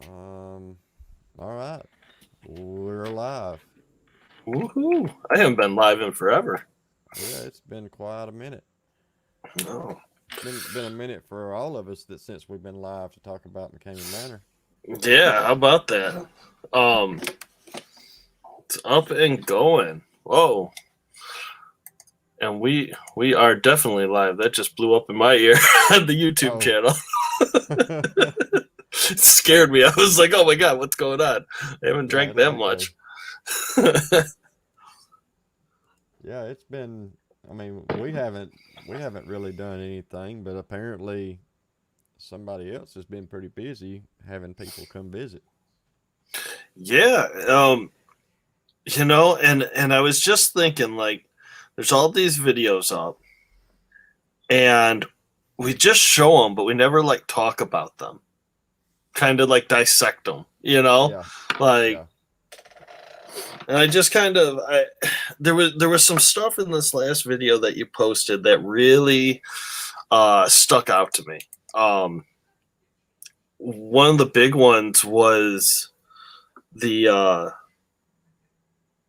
All right, we're live. Woohoo! I haven't been live in forever. Yeah, it's been quite a minute. No. Been a minute for all of us that since we've been live to talk about McKamey Manor. Yeah, how about that? Um, it's up and going. Whoa. And we are definitely live. That just blew up in my ear on the YouTube Oh, channel. It scared me. I was like, oh my god, what's going on? I haven't yeah, drank it'll that be good. much. Yeah, it's been. I mean, we haven't really done anything, but apparently somebody else has been pretty busy having people come visit. Yeah, and I was just thinking, like, there's all these videos up, and we just show them, but we never like talk about them. Kind of like dissect them. Yeah, Like, yeah, and I just kind of there was some stuff in this last video that you posted that really stuck out to me. One of the big ones was the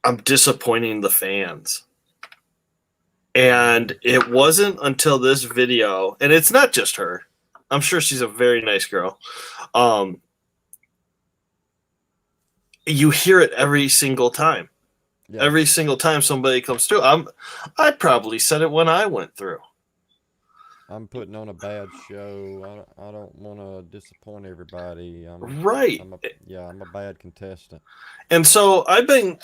I'm disappointing the fans. mm-hmm. And it wasn't until this video, and it's not just her. I'm sure she's a very nice girl. Um, you hear it every single time. Yeah. Every single time somebody comes through. I probably said it when I went through. I'm putting on a bad show. I don't want to disappoint everybody. Right. I'm a bad contestant. And so I've been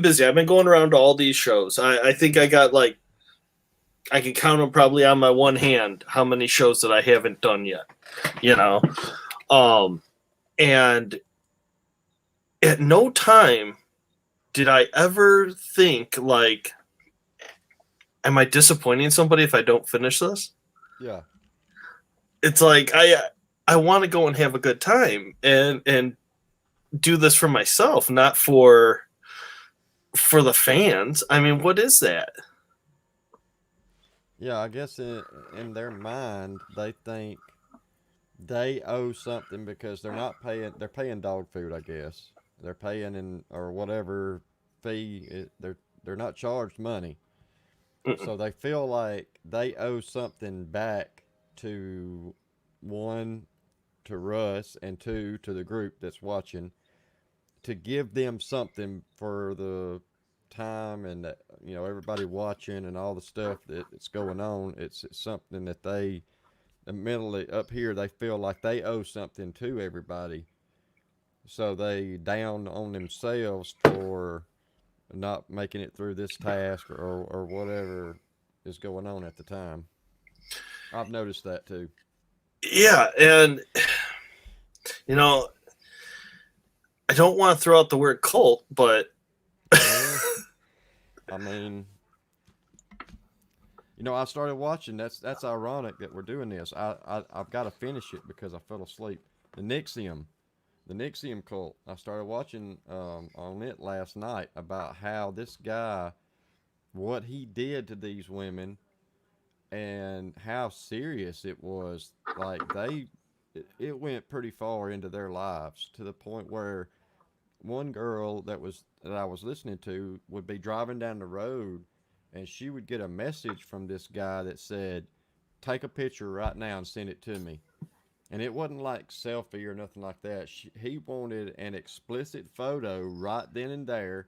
busy. I've been going around to all these shows. I think I got like, I can count them probably on my one hand how many shows that I haven't done yet. You know, um, and at no time did I ever think like, am I disappointing somebody if I don't finish this? Yeah. It's like I want to go and have a good time and do this for myself, not for the fans. I mean, what is that? Yeah, I guess in their mind they think they owe something because they're paying dog food, I guess. They're paying in or whatever they're not charged money. Mm-mm. So they feel like they owe something back to one to Russ and two to the group that's watching to give them something for the time and everybody watching and all the stuff that's going on. It's something that they mentally up here they feel like they owe something to everybody, so they down on themselves for not making it through this task or whatever is going on at the time. I've noticed that too. Yeah, and you know, I don't want to throw out the word cult, but Yeah, I mean, I started watching. That's ironic that we're doing this. I've got to finish it because I fell asleep. The Nixium, the Nixium cult. I started watching on it last night about how this guy, what he did to these women, and how serious it was. Like it went pretty far into their lives to the point where one girl that I was listening to would be driving down the road and she would get a message from this guy that said, "Take a picture right now and send it to me." And it wasn't like selfie or nothing like that. He wanted an explicit photo right then and there.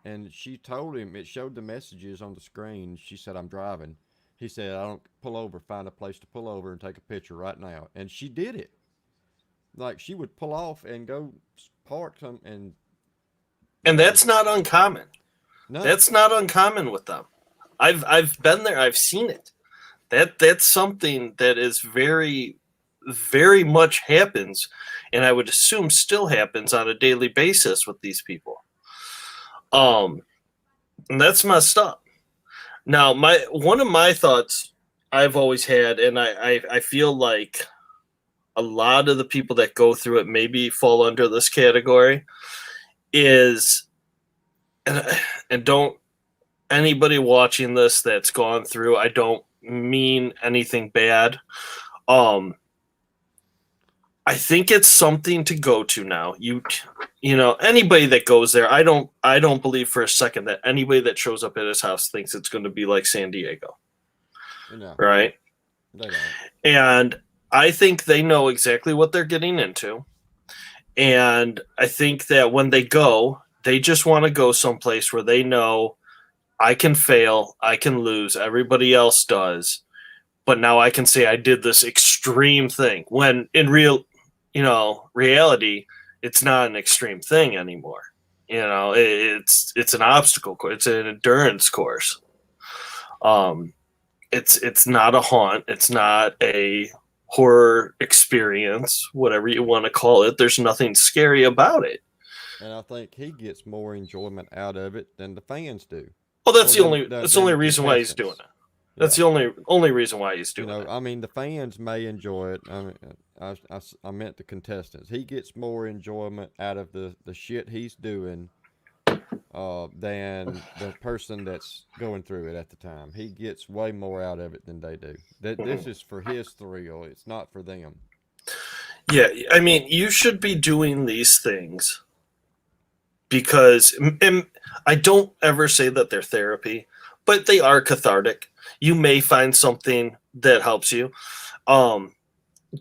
And she told him, it showed the messages on the screen. She said, "I'm driving." He said, "I don't pull over, find a place to pull over and take a picture right now." And she did it. Like she would pull off and go park some and and uh, that's not uncommon. no, That's not uncommon with them. I've been there. I've seen it. That's something that is very very much happens, and I would assume still happens on a daily basis with these people. Um, and that's messed up. Now, my one of my thoughts I've always had, and I feel like a lot of the people that go through it maybe fall under this category is, and and don't anybody watching this that's gone through, I don't mean anything bad. Um, I think it's something to go to now. You know, anybody that goes there, I don't believe for a second that anybody that shows up at his house thinks it's going to be like San Diego, No, right? they don't. And I think they know exactly what they're getting into. And I think that when they go, they just want to go someplace where they know I can fail, I can lose, everybody else does. But now I can say I did this extreme thing when in reality, it's not an extreme thing anymore. You know, it's an obstacle course, it's an endurance course. It's not a haunt, it's not a horror experience, whatever you want to call it. There's nothing scary about it. And I think he gets more enjoyment out of it than the fans do, Well, that's or the than only the reason why he's doing contestants. it. That's Yeah. the only reason why he's doing it. I mean, the fans may enjoy it. I mean, I meant the contestants. He gets more enjoyment out of the shit he's doing than the person that's going through it at the time. He gets way more out of it than they do. This is for his thrill. It's not for them. Yeah, I mean, you should be doing these things because, and I don't ever say that they're therapy, but they are cathartic. You may find something that helps you.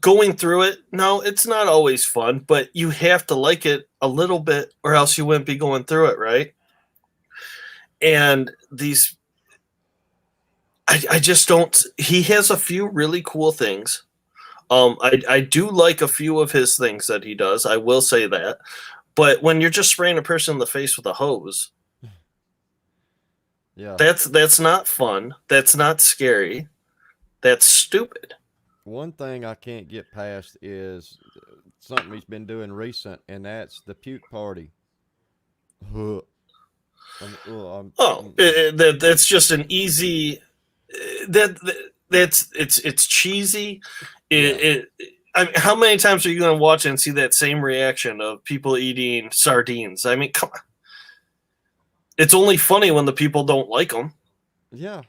Going through it, no, it's not always fun, but you have to like it a little bit or else you wouldn't be going through it, right? And I just don't. He has a few really cool things. I do like a few of his things that he does. I will say that. But when you're just spraying a person in the face with a hose, Yeah. that's not fun. That's not scary. That's stupid. One thing I can't get past is something he's been doing recent, and that's the Puke Party. Huh. Oh, that's just an easy. It's cheesy. Yeah. I mean, how many times are you going to watch and see that same reaction of people eating sardines? I mean, come on. It's only funny when the people don't like them. Yeah.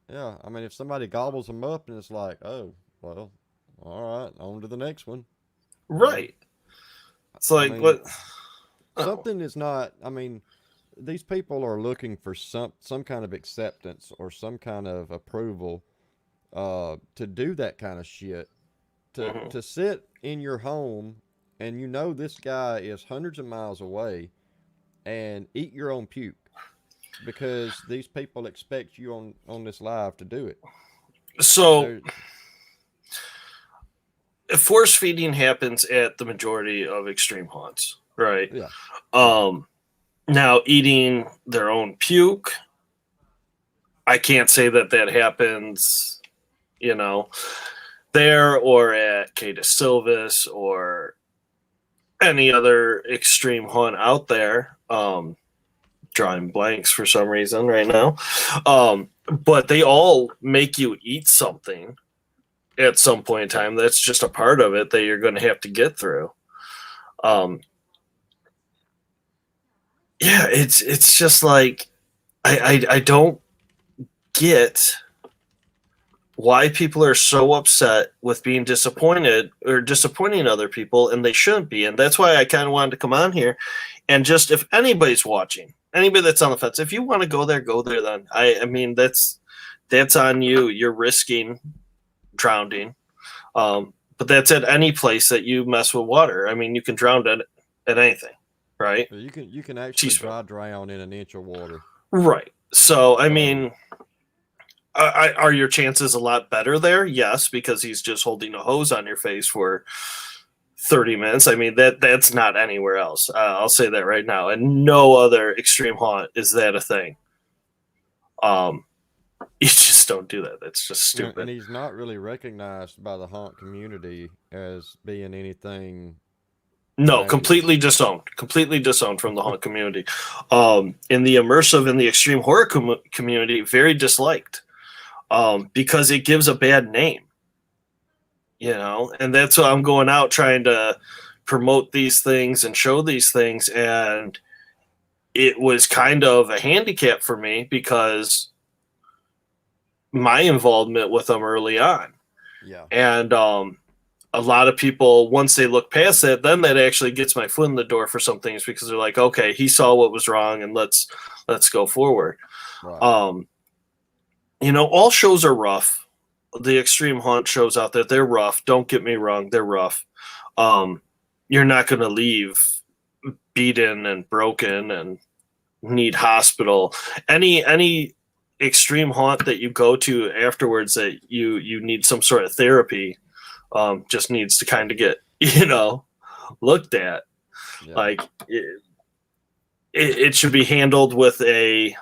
Yeah. I mean, if somebody gobbles them up and it's like, oh, well, all right, on to the next one. Right. It's I like, mean, what? something is not, I mean, these people are looking for some kind of acceptance or some kind of approval to do that kind of shit. To sit in your home and you know this guy is hundreds of miles away and eat your own puke because these people expect you on this live to do it. So, force feeding happens at the majority of extreme haunts, right? Yeah. Now, eating their own puke, I can't say that happens, there or at Kay Silvis or any other extreme hunt out there. Drawing blanks for some reason right now. But they all make you eat something at some point in time. That's just a part of it that you're going to have to get through. Yeah, it's just like I don't get why people are so upset with being disappointed or disappointing other people, and they shouldn't be. And that's why I kind of wanted to come on here and just, if anybody's watching, anybody that's on the fence, if you want to go there, then. I mean, that's on you. You're risking drowning. But that's at any place that you mess with water. I mean, you can drown at anything, right? You can actually drown in an inch of water. Right. So, I mean, are your chances a lot better there? Yes, because he's just holding a hose on your face for 30 minutes. I mean, that's not anywhere else. I'll say that right now. And no other extreme haunt is that a thing. You just don't do that. That's just stupid. And he's not really recognized by the haunt community as being anything. No, completely disowned from the haunt community. In the immersive and the extreme horror community, very disliked. Because it gives a bad name, and that's why I'm going out trying to promote these things and show these things. And it was kind of a handicap for me because my involvement with them early on. Yeah. And a lot of people, once they look past that, then that actually gets my foot in the door for some things, because they're like, okay, he saw what was wrong, and let's go forward. Right. All shows are rough. The extreme hunt shows out there, they're rough. Don't get me wrong, they're rough. You're not going to leave beaten and broken and need hospital. Any extreme haunt that you go to afterwards that you need some sort of therapy, just needs to kind of get looked at. Yeah. Like it should be handled with a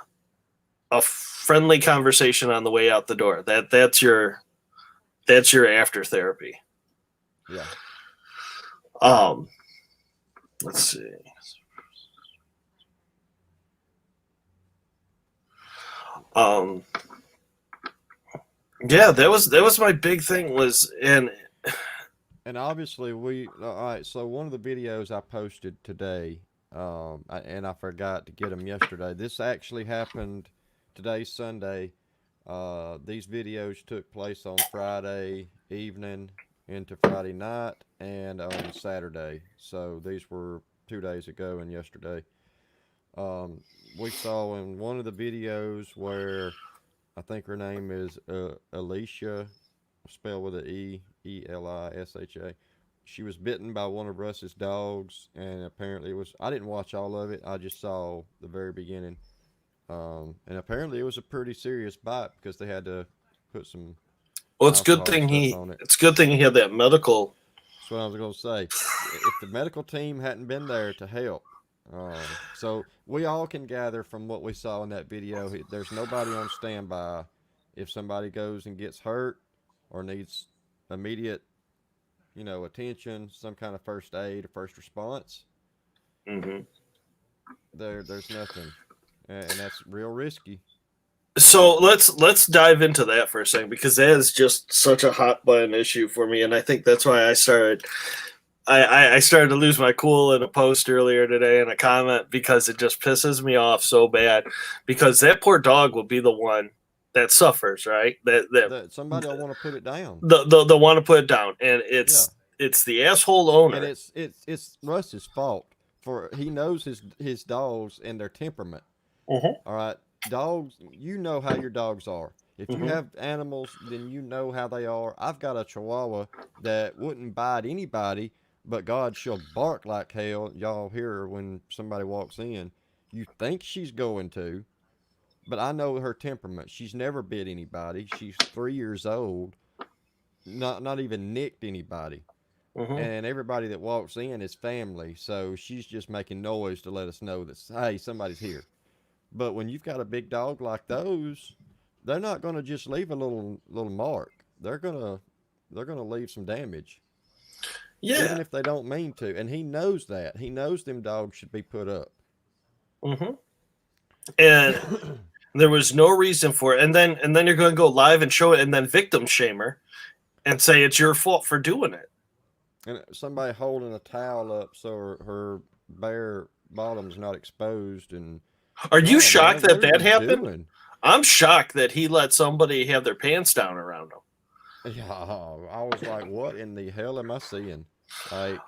friendly conversation on the way out the door. That's your after therapy. Yeah. Let's see. Yeah, that was my big thing and obviously all right, so one of the videos I posted today, and I forgot to get them yesterday. This actually happened today, Sunday. These videos took place on Friday evening into Friday night and on Saturday. So these were 2 days ago and yesterday. We saw in one of the videos where I think her name is Alicia, spelled with a Elisha. She was bitten by one of Russ's dogs, and apparently I didn't watch all of it. I just saw the very beginning. And apparently it was a pretty serious bite, because they had to put some. Well, it's good thing he had that medical. That's what I was going to say. If the medical team hadn't been there to help. So we all can gather from what we saw in that video. There's nobody on standby. If somebody goes and gets hurt or needs immediate, attention, some kind of first aid or first response, there's nothing, and that's real risky. So let's dive into that for a second, because that is just such a hot button issue for me, and I think that's why I started to lose my cool in a post earlier today in a comment, because it just pisses me off so bad, because that poor dog will be the one that suffers, right? That somebody will want to put it down. They'll want to put it down, and it's the asshole owner. And it's Russ's fault, for he knows his dogs and their temperament. All right, dogs, you know how your dogs are. If you have animals, then you know how they are. I've got a Chihuahua that wouldn't bite anybody, but God, she'll bark like hell. Y'all hear her when somebody walks in. You think she's going to, but I know her temperament. She's never bit anybody. She's 3 years old, not even nicked anybody. And everybody that walks in is family, so she's just making noise to let us know that, hey, somebody's here. But when you've got a big dog like those, they're not going to just leave a little mark. They're gonna leave some damage. Yeah. Even if they don't mean to. And he knows that. He knows them dogs should be put up. And there was no reason for it. And then you're going to go live and show it, and then victim shame her and say it's your fault for doing it. And somebody holding a towel up so her bare bottom's not exposed. And are you shocked that happened? Doing? I'm shocked that he let somebody have their pants down around him. Yeah, I was like, what in the hell am I seeing? Like,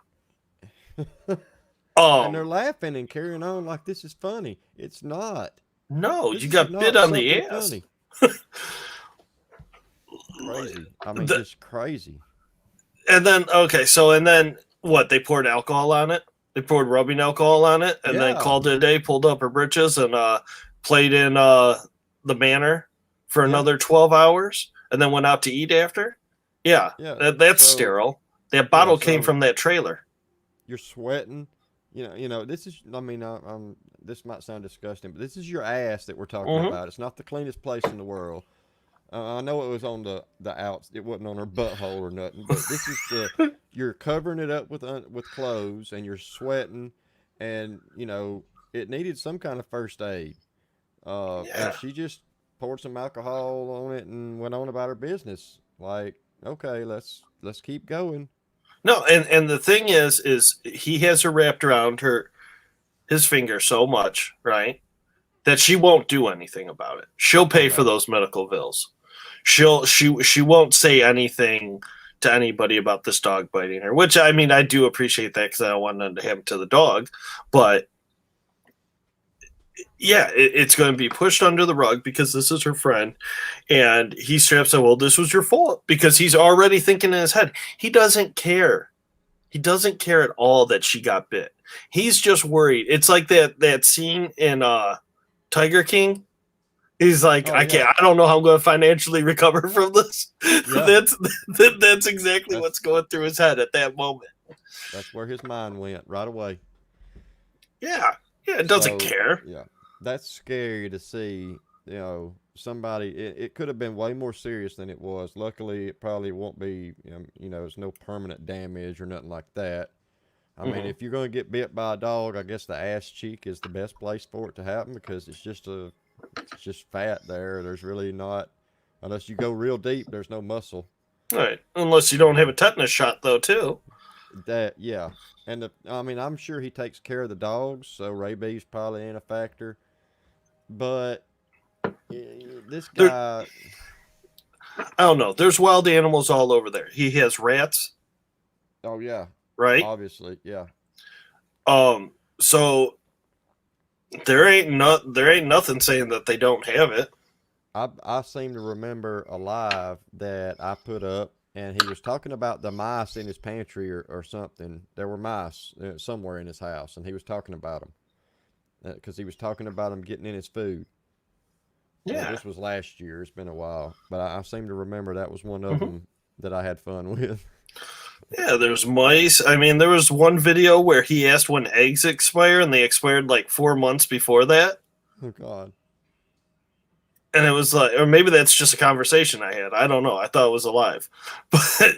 and they're laughing and carrying on like this is funny. It's not. No, you got bit on the ass. Crazy. I mean, just crazy. And then, what? They poured alcohol on it? They poured rubbing alcohol on it, and then called it a day, pulled up her britches, and played in the manor for another 12 hours, and then went out to eat after? Yeah. That's sterile. That bottle came from that trailer. You're sweating. This is, this might sound disgusting, but this is your ass that we're talking about. It's not the cleanest place in the world. I know it was on the outs. It wasn't on her butthole or nothing, but this is you're covering it up with clothes, and you're sweating, and, it needed some kind of first aid. And she just poured some alcohol on it and went on about her business. Like, okay, let's keep going. No, and the thing is he has her wrapped around his finger so much, right, that she won't do anything about it. She'll pay for those medical bills. She won't say anything to anybody about this dog biting her, which, I mean, I do appreciate that because I don't want nothing to happen to the dog. But yeah, it's going to be pushed under the rug because this is her friend. And he straps up, well, this was your fault, because he's already thinking in his head. He doesn't care. He doesn't care at all that she got bit. He's just worried. It's like that scene in Tiger King. He's like, I don't know how I'm going to financially recover from this. Yeah. That's exactly what's going through his head at that moment. That's where his mind went right away. Yeah. Yeah, it doesn't care. Yeah. That's scary to see, somebody. It could have been way more serious than it was. Luckily, it probably won't be, there's no permanent damage or nothing like that. I mean, if you're going to get bit by a dog, I guess the ass cheek is the best place for it to happen, because it's just fat there. There's really not, unless you go real deep, there's no muscle. Right. Unless you don't have a tetanus shot, though, too. Yeah. And I'm sure he takes care of the dogs, so rabies probably ain't a factor. But this guy, I don't know. There's wild animals all over there. He has rats. Oh yeah. Right. Obviously, yeah. So there ain't nothing saying that they don't have it. I seem to remember a live that I put up, and he was talking about the mice in his pantry or something. There were mice somewhere in his house, and he was talking about them because he was talking about them getting in his food. Yeah. This was last year. It's been a while, but I seem to remember that was one of them that I had fun with. Yeah, there's mice. I mean, there was one video where he asked when eggs expire, and they expired like 4 months before that. Oh, God. And it was like, or maybe that's just a conversation I had. I don't know. I thought it was alive. But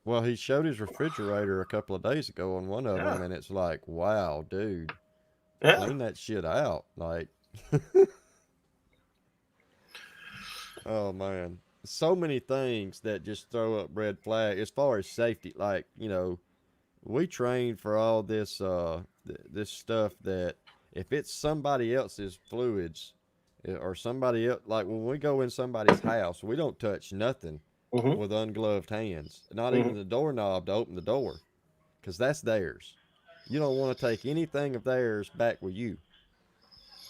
well, he showed his refrigerator a couple of days ago on one of them, and it's like, wow, dude. Yeah. Clean that shit out. Like, oh, man. So many things that just throw up red flag as far as safety. Like, we train for all this this stuff that if it's somebody else's fluids or somebody else, like when we go in somebody's house, we don't touch nothing with ungloved hands, not even the doorknob to open the door, because that's theirs. You don't want to take anything of theirs back with you.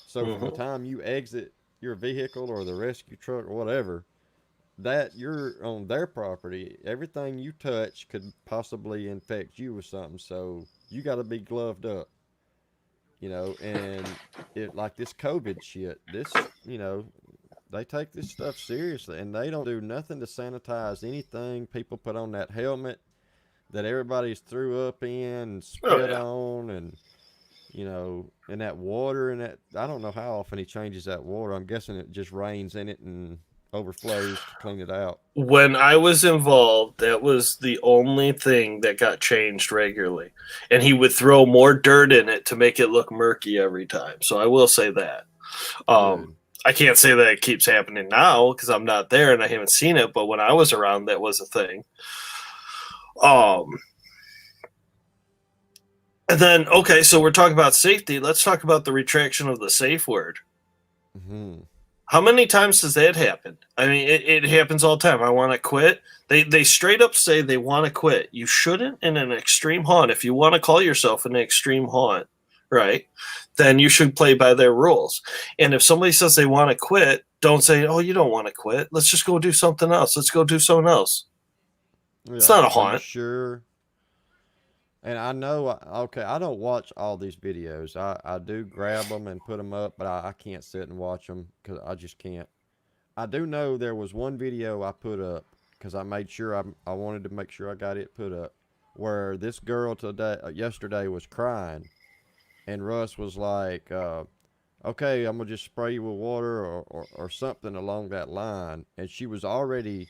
So from the time you exit your vehicle or the rescue truck or whatever, that you're on their property, everything you touch could possibly infect you with something. So you got to be gloved up, and it like this COVID shit, this, they take this stuff seriously, and they don't do nothing to sanitize anything people put on that helmet that everybody's threw up in and spit on, and, and that water, and that, I don't know how often he changes that water. I'm guessing it just rains in it and overflows to clean it out. When I was involved, that was the only thing that got changed regularly, and he would throw more dirt in it to make it look murky every time. So I will say that. I can't say that it keeps happening now because I'm not there and I haven't seen it, but when I was around, that was a thing. And then, okay, so we're talking about safety. Let's talk about the retraction of the safe word. How many times does that happen? I mean, it happens all the time. I want to quit. They straight up say they want to quit. You shouldn't in an extreme haunt. If you want to call yourself an extreme haunt, right, then you should play by their rules. And if somebody says they want to quit, don't say, oh, you don't want to quit. Let's just go do something else. Let's go do something else. Yeah, it's not a haunt. Sure. And I know, okay, I don't watch all these videos. I do grab them and put them up, but I can't sit and watch them because I just can't. I do know there was one video I put up because I made sure I wanted to make sure I got it put up, where this girl yesterday was crying, and Russ was like, okay, I'm going to just spray you with water or something along that line. And she was already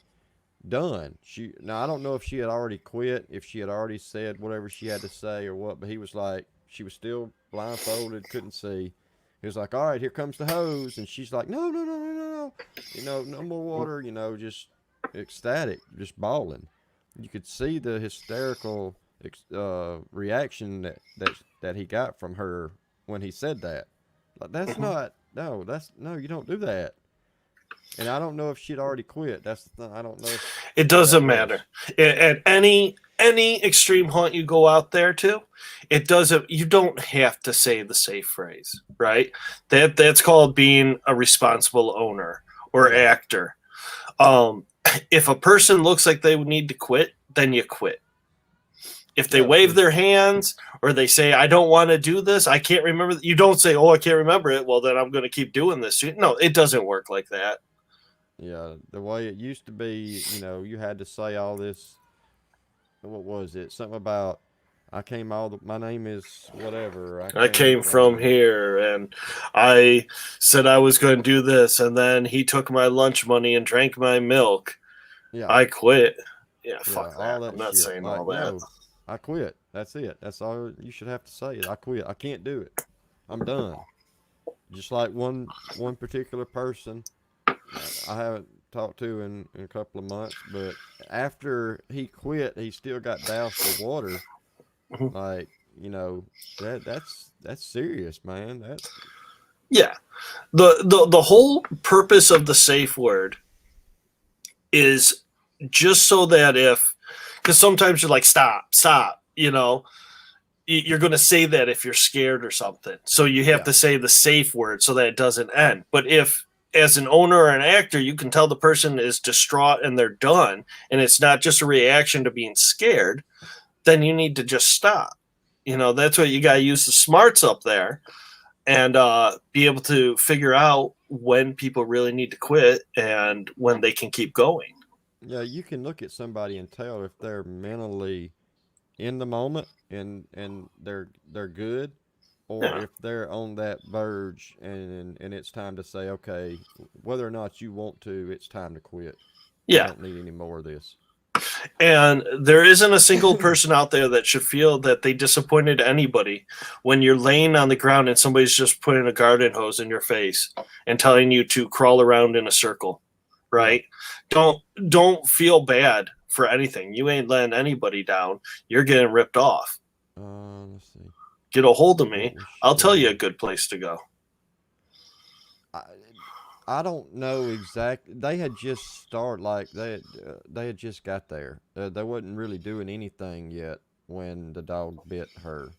done. Now I don't know if she had already quit, if she had already said whatever she had to say or what, but he was like, she was still blindfolded, couldn't see. He was like, all right, here comes the hose, and she's like, no, no more water, just ecstatic, just bawling. You could see the hysterical reaction that he got from her when he said that. Like, that's not, no, you don't do that. And I don't know if she'd already quit. That's the thing. I don't know. It doesn't That matter. was. At any extreme hunt you go out there to, it doesn't. You don't have to say the safe phrase, right? That's called being a responsible owner or Yeah. actor. If a person looks like they would need to quit, then you quit. If they Yeah, wave because their hands or they say, I don't want to do this, I can't remember. You don't say, oh, I can't remember it. Well, then I'm going to keep doing this. No, it doesn't work like that. yeah, the way it used to be, you had to say all this. What was it? Something about my name is whatever. I I came came from from. here and I said I was going to do this. And then he took my lunch money and drank my milk. Yeah, I quit. Yeah, yeah, fuck that. all I'm that not shit. saying all Like, that. no, I quit. That's it. That's all you should have to say. It. I quit. I can't do it. I'm done. Just like one particular person I haven't talked to in a couple of months, but after he quit, he still got doused with water. Like, that's serious, man. That Yeah. The whole purpose of the safe word is just so that because sometimes you're like, stop, you're going to say that if you're scared or something. So you have yeah. to say the safe word so that it doesn't end. But if, as an owner or an actor, you can tell the person is distraught and they're done, and it's not just a reaction to being scared, then you need to just stop. That's what you got to use the smarts up there and be able to figure out when people really need to quit and when they can keep going. Yeah, you can look at somebody and tell if they're mentally in the moment and they're good, or Yeah. if they're on that verge and it's time to say, okay, whether or not you want to, it's time to quit. I Yeah. don't need any more of this. And there isn't a single person out there that should feel that they disappointed anybody when you're laying on the ground and somebody's just putting a garden hose in your face and telling you to crawl around in a circle, Yeah. right? Don't feel bad for anything. You ain't letting anybody down. You're getting ripped off. Let's see. Get a hold of Let me. me I'll tell you share. a good place to go. I I don't know exactly. They had just started, like they had just got there. They wasn't really doing anything yet when the dog bit her.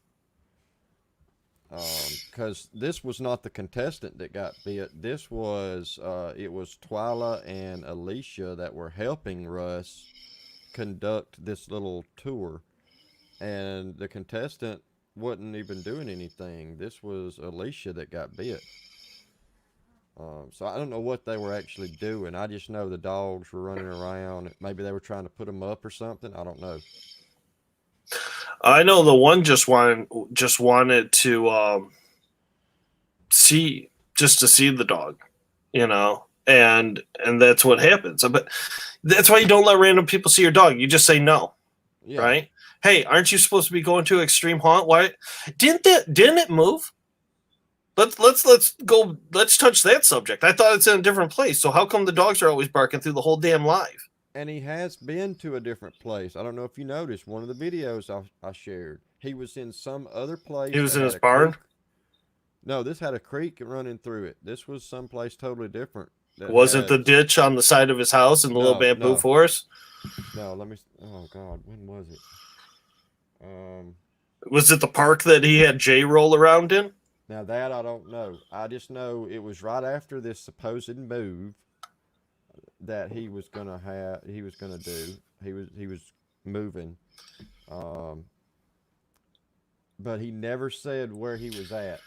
Because this was not the contestant that got bit. This was it was Twyla and Alicia that were helping Russ conduct this little tour, and the contestant wasn't even doing anything. This was Alicia that got bit. So I don't know what they were actually doing. I just know the dogs were running around. Maybe they were trying to put them up or something. I don't know. I know the one just wanted to see just to see the dog, and that's what happens. But that's why you don't let random people see your dog. You just say no, Yeah. right? Hey, aren't you supposed to be going to extreme haunt? Why didn't it move? Let's go. Let's touch that subject. I thought it's in a different place. So how come the dogs are always barking through the whole damn live? And he has been to a different place. I don't know if you noticed one of the videos I shared. He was in some other He place was that in had his a creek. barn. No, this had a creek running through it. This was someplace totally different that Wasn't the had. ditch on the side of his house in the little No, bamboo no, forest? no. Let me. Oh God, when was it? Um, Was it the park that he had Jay roll around in? Now that I don't know. I just know it was right after this supposed move that he was gonna have. He was gonna do. He was moving. Um, but he never said where he was at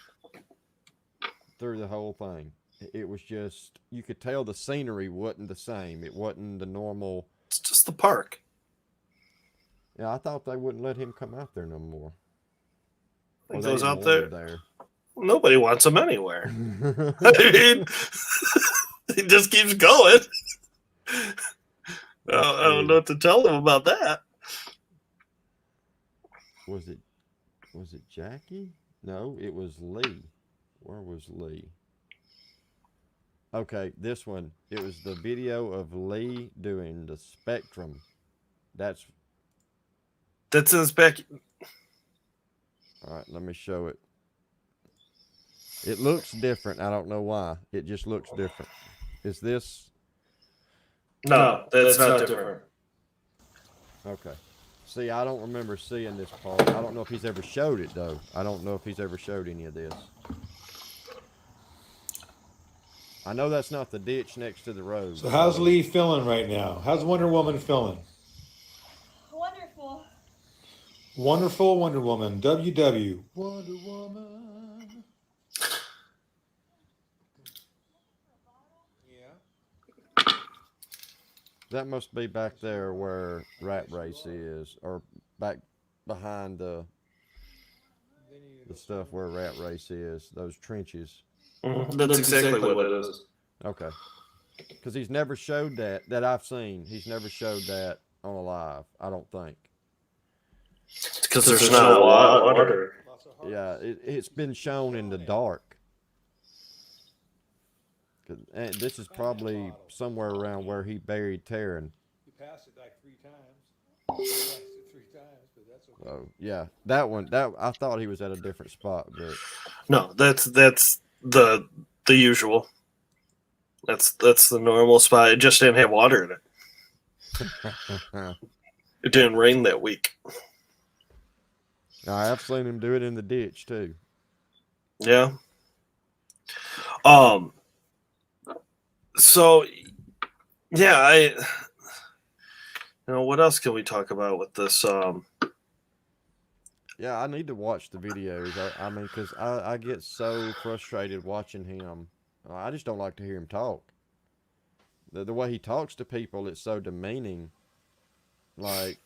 through the whole thing. It was just you could tell the scenery wasn't the same. It wasn't the normal. It's just the park. Yeah, I thought they wouldn't let him come out there no more, He or they goes didn't out want him there. there. Nobody wants him anywhere. I mean, he just keeps going. I don't know what to tell him about that. Was it was it Jackie? No, it was Lee. Where was Lee? Okay, this one. It was the video of Lee doing the spectrum. That's That's in his back. all right. Let me show it. It looks different. I don't know why. It just looks different. Is this? No, that's not different. Okay. See, I don't remember seeing this part. I don't know if he's ever showed it though. I don't know if he's ever showed any of this. I know that's not the ditch next to the road. So how's Lee feeling right now? How's Wonder Woman feeling? Wonderful. Wonderful Wonder Woman. WW. Wonder Woman. Yeah. That must be back there where Rat Race is, or back behind the stuff where Rat Race is. Those trenches. That's exactly what it is. Okay. Because he's never showed that I've seen. He's never showed that on a live. I don't think. Because there's not a lot of water. Yeah, it's been shown in the dark. And this is probably somewhere around where he buried Taryn. You passed it like 3 times. You passed it 3 times, but that's okay. So yeah, that one. That I thought he was at a different spot, but No, that's the usual. That's the normal spot. It just didn't have water in it. It didn't rain that week. I have seen him do it in the ditch too. Yeah. So yeah, what else can we talk about with this? Yeah, I need to watch the videos. I mean, because I get so frustrated watching him. I just don't like to hear him talk. The way he talks to people, it's so demeaning. Like,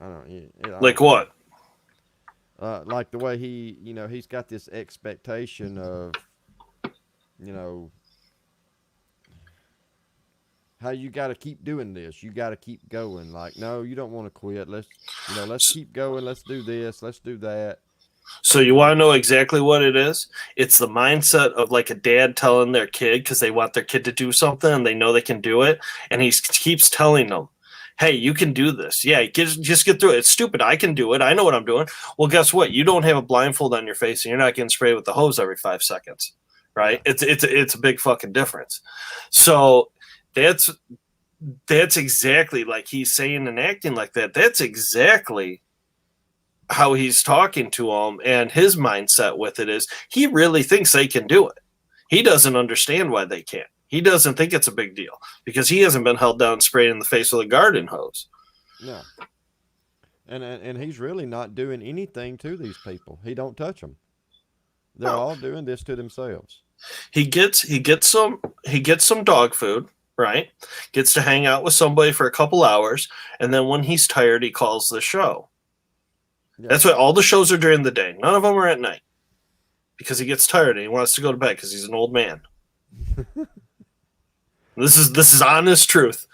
I don't. Like what? Like the way he's got this expectation of, how you got to keep doing this. You got to keep going. Like, no, you don't want to quit. Let's keep going. Let's do this. Let's do that. So you want to know exactly what it is? It's the mindset of like a dad telling their kid because they want their kid to do something and they know they can do it. And he keeps telling them, hey, you can do this. Yeah, just get through it. It's stupid. I can do it. I know what I'm doing. Well, guess what? You don't have a blindfold on your face and you're not getting sprayed with the hose every 5 seconds, right? It's a big fucking difference. So that's exactly like he's saying and acting like that. That's exactly how he's talking to them, and his mindset with it is he really thinks they can do it. He doesn't understand why they can't. He doesn't think it's a big deal because he hasn't been held down and sprayed in the face with a garden hose. No. And he's really not doing anything to these people. He don't touch them. They're all doing this to themselves. He gets some dog food, right? Gets to hang out with somebody for a couple hours, and then when he's tired, he calls the show. Yeah. That's why all the shows are during the day. None of them are at night because he gets tired and he wants to go to bed because he's an old man. This is honest truth.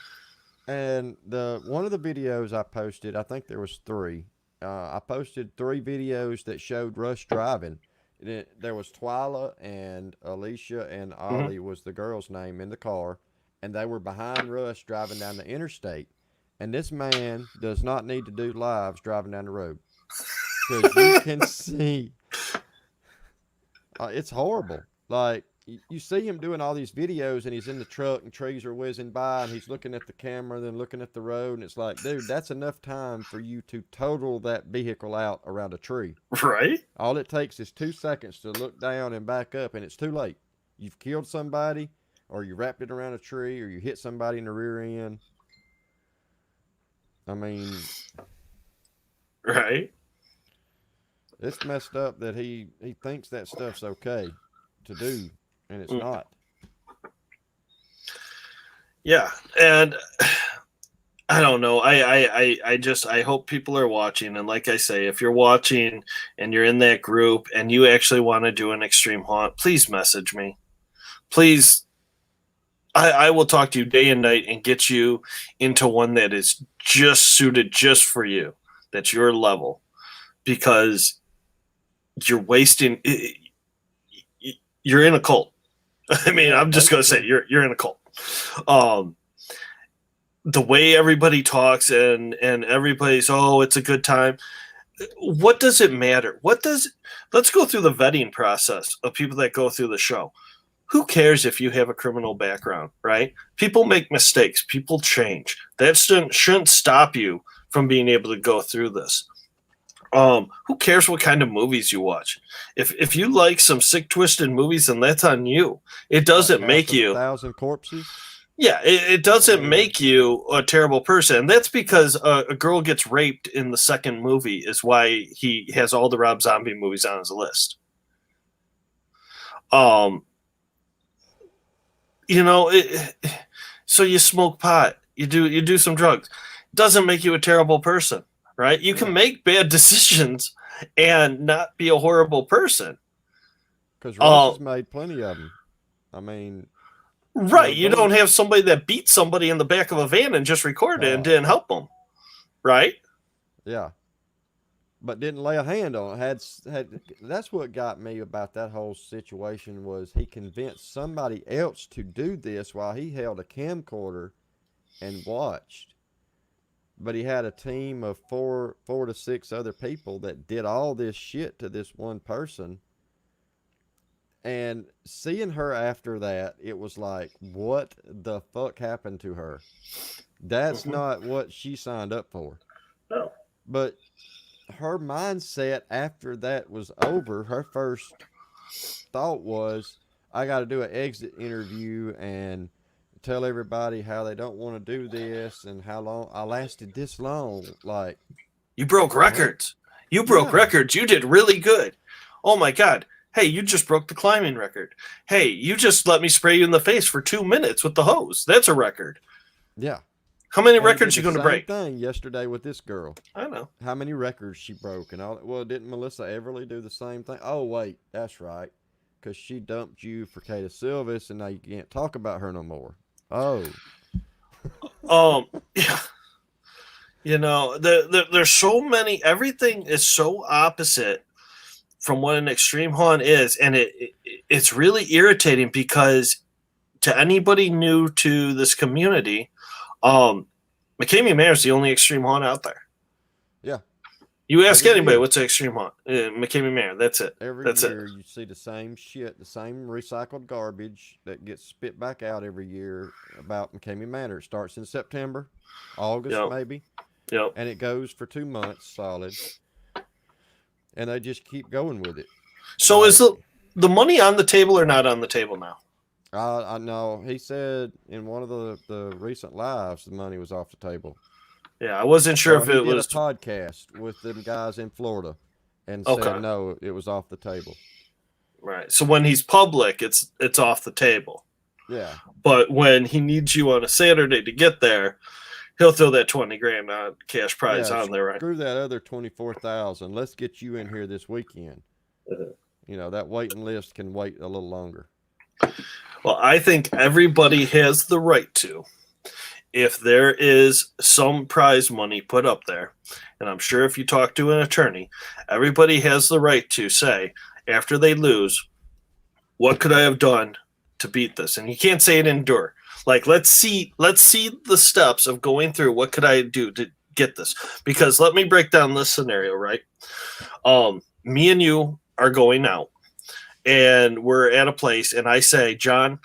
And one of the videos I posted, I think there was 3. I posted 3 videos that showed Russ driving. There was Twyla and Alicia and Ollie was the girl's name in the car, and they were behind Russ driving down the interstate. And this man does not need to do lives driving down the road. Because you can see, it's horrible. Like, you see him doing all these videos, and he's in the truck, and trees are whizzing by, and he's looking at the camera, then looking at the road, and it's like, dude, that's enough time for you to total that vehicle out around a tree. Right? All it takes is 2 seconds to look down and back up, and it's too late. You've killed somebody, or you wrapped it around a tree, or you hit somebody in the rear end. I mean... Right? It's messed up that he thinks that stuff's okay to do, and it's not. Yeah, and I don't know. I hope people are watching, and like I say, if you're watching and you're in that group and you actually want to do an extreme haunt, please message me. Please, I will talk to you day and night and get you into one that is just suited just for you. That's your level, because you're wasting. You're in a cult. I mean, I'm just gonna say you're in a cult. The way everybody talks and everybody's, oh, it's a good time. What does it matter? Let's go through the vetting process of people that go through the show. Who cares if you have a criminal background, right? People make mistakes. People change. That shouldn't stop you from being able to go through this. Who cares what kind of movies you watch? If you like some sick, twisted movies, then that's on you. It doesn't make you 1,000 Corpses. Yeah, it doesn't make you a terrible person. And that's because a girl gets raped in the second movie is why he has all the Rob Zombie movies on his list. So you smoke pot, you do some drugs. It doesn't make you a terrible person, right? You can make bad decisions and not be a horrible person. Because Russ has made plenty of them. I mean... Right, you don't have somebody that beat somebody in the back of a van and just recorded it and didn't help them, right? Yeah, but didn't lay a hand on it. That's what got me about that whole situation was he convinced somebody else to do this while he held a camcorder and watched. But he had a team of four to six other people that did all this shit to this one person. And seeing her after that, it was like, what the fuck happened to her? That's not what she signed up for. No. But her mindset after that was over, her first thought was, I got to do an exit interview and tell everybody how they don't want to do this and how long I lasted this long. Like, you broke records. You broke records. You did really good. Oh my God. Hey, you just broke the climbing record. Hey, you just let me spray you in the face for 2 minutes with the hose. That's a record. Yeah. How many records are you going to break? Same thing yesterday with this girl. I know. How many records she broke and all. Well, didn't Melissa Everly do the same thing? Oh, wait, that's right. Because she dumped you for Kata Silvis, and now you can't talk about her no more. Oh. Yeah. You know, there's so many. Everything is so opposite from what an extreme haunt is, and it's really irritating because to anybody new to this community, McKamey Manor is the only extreme haunt out there. Yeah. You ask anybody what's an extreme haunt, McKamey Manor. That's it. Every year you see the same shit, the same recycled garbage that gets spit back out every year about McKamey Manor. It starts in September, August maybe. Yep. And it goes for 2 months solid. And they just keep going with it. So is the money on the table or not on the table now? I know. He said in one of the recent lives the money was off the table. Yeah, I wasn't sure if it was a podcast with them guys in Florida and said no, it was off the table. Right. So when he's public, it's off the table. Yeah. But when he needs you on a Saturday to get there, he'll throw that $20,000 on cash prize on there, right? Screw that other $24,000. Let's get you in here this weekend. You know, that waiting list can wait a little longer. Well, I think everybody has the right to. If there is some prize money put up there, and I'm sure if you talk to an attorney, everybody has the right to say, after they lose, what could I have done to beat this? And you can't say it endure. Like, let's see the steps of going through what could I do to get this? Because let me break down this scenario, right? Me and you are going out and we're at a place and I say, John,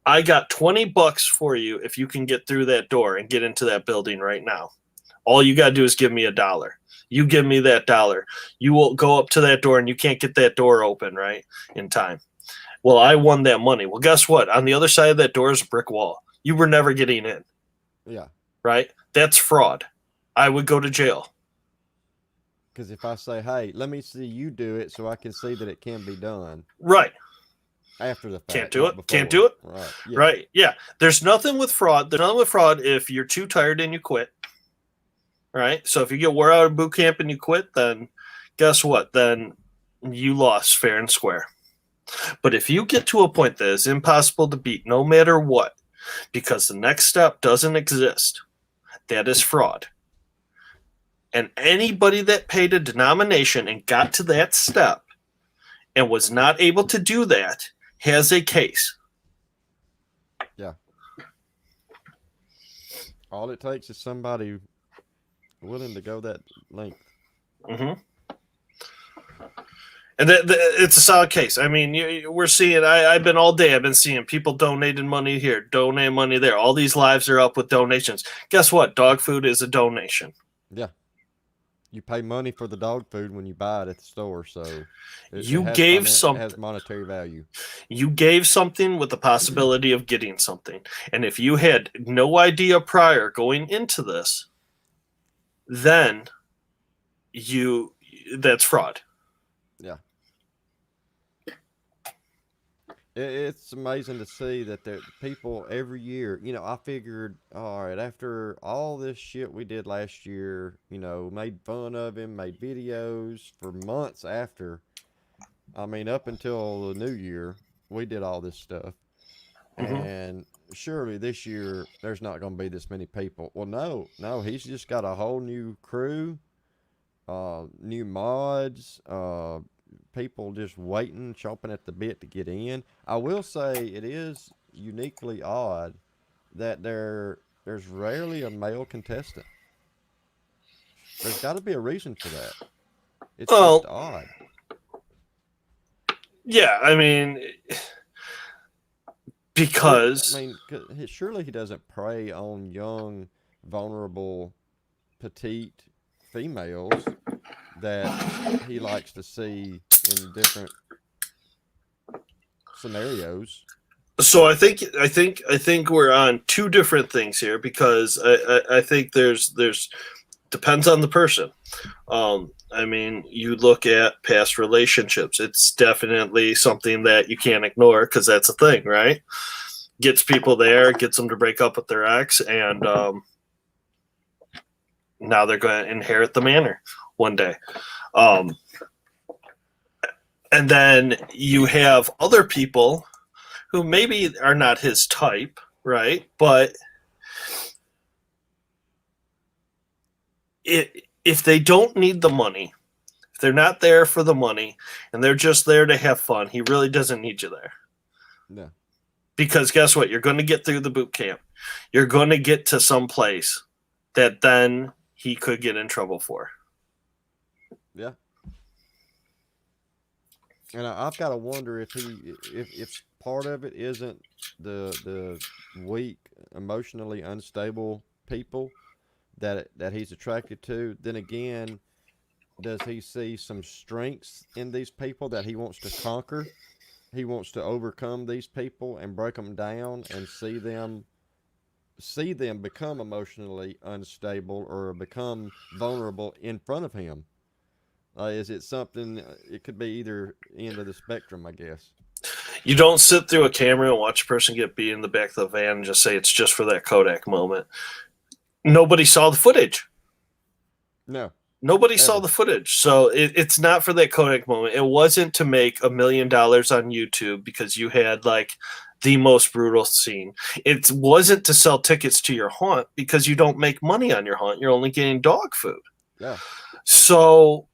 I got $20 for you if you can get through that door and get into that building right now. All you got to do is give me $1. You give me that $1. You will go up to that door and you can't get that door open, right, in time. Well, I won that money. Well, guess what? On the other side of that door is a brick wall. You were never getting in. Yeah. Right? That's fraud. I would go to jail. Because if I say, hey, let me see you do it so I can see that it can be done. Right. After the fact. Can't do it. Can't do it. Right. Yeah. Right. Yeah. There's nothing with fraud. There's nothing with fraud if you're too tired and you quit. Right? So if you get wore out of boot camp and you quit, then guess what? Then you lost fair and square. But if you get to a point that is impossible to beat no matter what, because the next step doesn't exist, that is fraud. And anybody that paid a denomination and got to that step and was not able to do that has a case. Yeah. All it takes is somebody willing to go that length. Mm-hmm. And it's a solid case. I mean, we're seeing, I've been all day, I've been seeing people donating money here, donating money there. All these lives are up with donations. Guess what? Dog food is a donation. Yeah. You pay money for the dog food when you buy it at the store, so You gave it some. has monetary value. You gave something with the possibility of getting something. And if you had no idea prior going into this, then that's fraud. Yeah. It's amazing to see that there people every year, I figured, all right, after all this shit we did last year, made fun of him, made videos for months after. I mean, up until the new year, we did all this stuff. And surely this year there's not going to be this many people. Well, no, he's just got a whole new crew, new mods, people just waiting, chomping at the bit to get in. I will say it is uniquely odd that there's rarely a male contestant. There's got to be a reason for that. It's just odd. Yeah, I mean, because surely he doesn't prey on young, vulnerable, petite females that he likes to see in different scenarios. So I think we're on two different things here, because I think there's depends on the person. I mean, you look at past relationships. It's definitely something that you can't ignore, because that's a thing, right? Gets people there, gets them to break up with their ex, and now they're going to inherit the manor one day. And then you have other people who maybe are not his type, right? But if they don't need the money, if they're not there for the money, and they're just there to have fun, he really doesn't need you there. No. Because guess what? You're going to get through the boot camp. You're going to get to some place that then he could get in trouble for. Yeah. And I've got to wonder if part of it isn't the weak, emotionally unstable people that he's attracted to. Then again, does he see some strengths in these people that he wants to conquer? He wants to overcome these people and break them down and see them become emotionally unstable or become vulnerable in front of him. Is it something? It could be either end of the spectrum, I guess. You don't sit through a camera and watch a person get beat in the back of the van and just say it's just for that Kodak moment. Nobody saw the footage. No. Nobody saw the footage. So it's not for that Kodak moment. It wasn't to make $1 million on YouTube because you had like the most brutal scene. It wasn't to sell tickets to your haunt because you don't make money on your haunt. You're only getting dog food. Yeah. So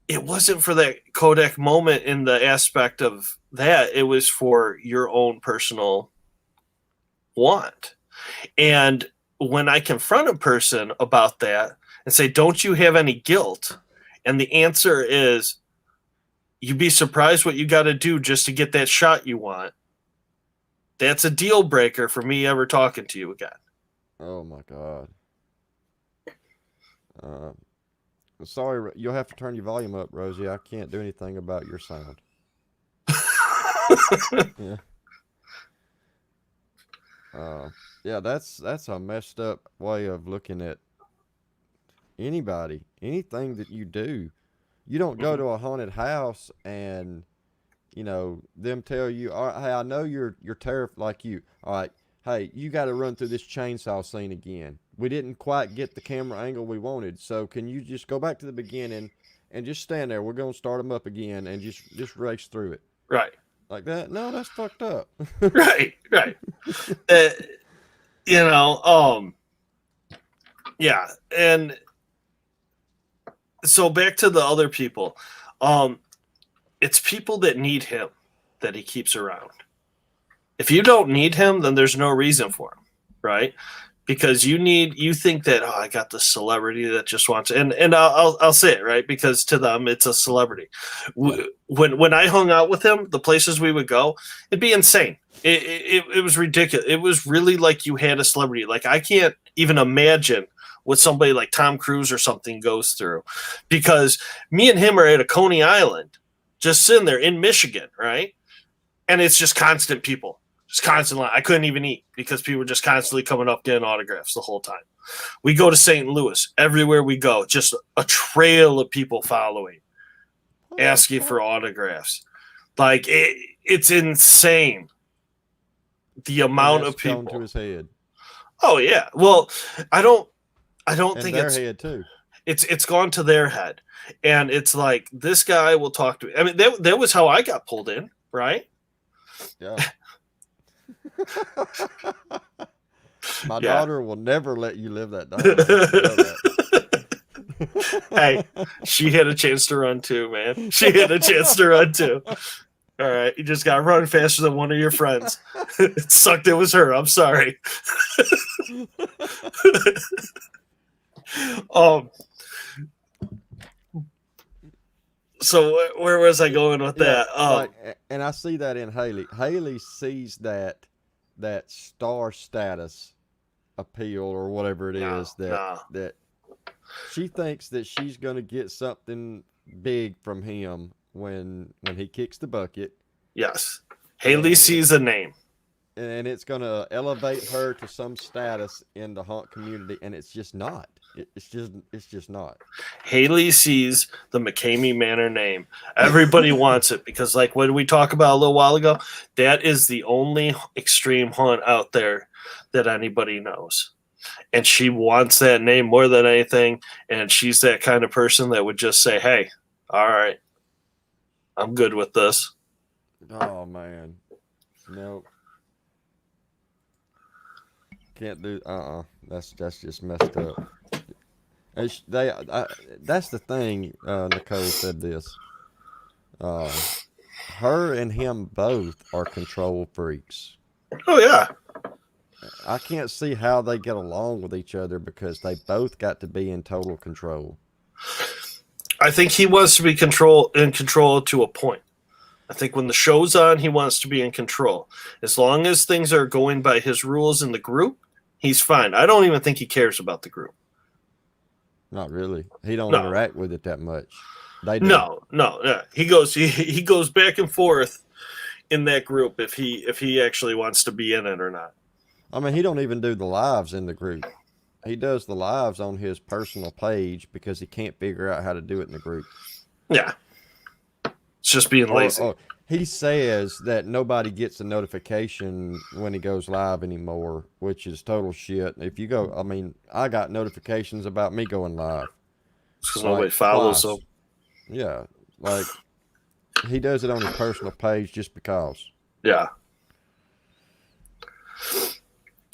it wasn't for that Kodak moment in the aspect of that. It was for your own personal want. And when I confront a person about that and say, don't you have any guilt? And the answer is, you'd be surprised what you got to do just to get that shot you want. That's a deal breaker for me ever talking to you again. Oh my God. Sorry, you'll have to turn your volume up, Rosie. I can't do anything about your sound. Yeah. Yeah, that's a messed up way of looking at anybody, anything that you do. You don't go to a haunted house and, them tell you, all right, hey, I know you're terrified like you. All right, hey, you got to run through this chainsaw scene again. We didn't quite get the camera angle we wanted, so can you just go back to the beginning and just stand there? We're going to start them up again and just race through it. Right. Like that? No, that's fucked up. Right. Yeah. And so back to the other people. It's people that need him that he keeps around. If you don't need him, then there's no reason for him, right? Because you think that, I got this celebrity that just wants, and I'll say it, right? Because to them, it's a celebrity. When I hung out with him, the places we would go, it'd be insane. It was ridiculous. It was really like you had a celebrity. Like, I can't even imagine what somebody like Tom Cruise or something goes through. Because me and him are at a Coney Island, just sitting there in Michigan, right? And it's just constant people, just constant line. I couldn't even eat because people were just constantly coming up getting autographs the whole time. We go to St. Louis. Everywhere we go, just a trail of people following, asking for autographs. Like, it's insane. The amount of people. Gone to his head. Oh yeah. Well, I don't And think their it's head too. it's gone to their head, and it's like this guy will talk to me. I mean, that was how I got pulled in, right? Yeah. My daughter will never let you live that down. Hey, she had a chance to run too, man. She had a chance to run too. All right, you just got to run faster than one of your friends. It sucked. It was her. I'm sorry. So where was I going with that? And I see that in Haley. Haley sees that star status appeal or whatever it is that she thinks that she's going to get something big from him when he kicks the bucket. Yes. Haley sees a name. And it's going to elevate her to some status in the haunt community, and it's just not. It's just not. Haley sees the McKamey Manor name. Everybody wants it because, like, what did we talk about a little while ago? That is the only extreme haunt out there that anybody knows. And she wants that name more than anything, and she's that kind of person that would just say, hey, all right, I'm good with this. Oh, man. Nope. Can't do. That's just messed up. That's the thing. Nicole said this. Her and him both are control freaks. Oh yeah. I can't see how they get along with each other because they both got to be in total control. I think he wants to be in control to a point. I think when the show's on, he wants to be in control. As long as things are going by his rules in the group, he's fine. I don't even think he cares about the group. Not really. He don't interact with it that much. They do. No. He goes back and forth in that group if he actually wants to be in it or not. I mean, he don't even do the lives in the group. He does the lives on his personal page because he can't figure out how to do it in the group. Yeah. It's just being lazy. He says that nobody gets a notification when he goes live anymore, which is total shit. If you go, I mean, I got notifications about me going live. Because nobody follows him. Yeah. Like, he does it on his personal page just because. Yeah.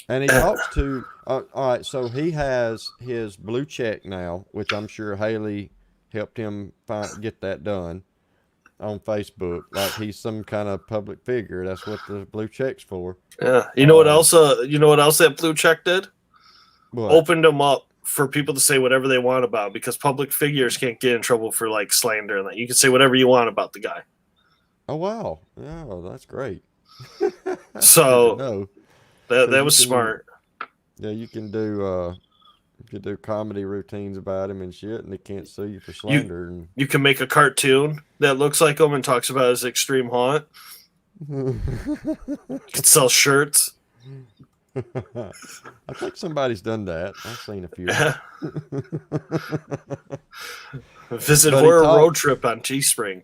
And he talks to, all right, so he has his blue check now, which I'm sure Haley helped him get that done on Facebook. Like he's some kind of public figure. That's what the blue check's for. Yeah. You know what else that blue check did? What? Opened them up for people to say whatever they want about, because public figures can't get in trouble for like slander and that. You can say whatever you want about the guy. Oh wow. Yeah, that's great. So that was smart. Yeah, you can do comedy routines about him and shit, and they can't sue you for slander. You can make a cartoon that looks like him and talks about his extreme haunt. You can sell shirts. I think somebody's done that. I've seen a few. Visit Horror Road Trip on Teespring.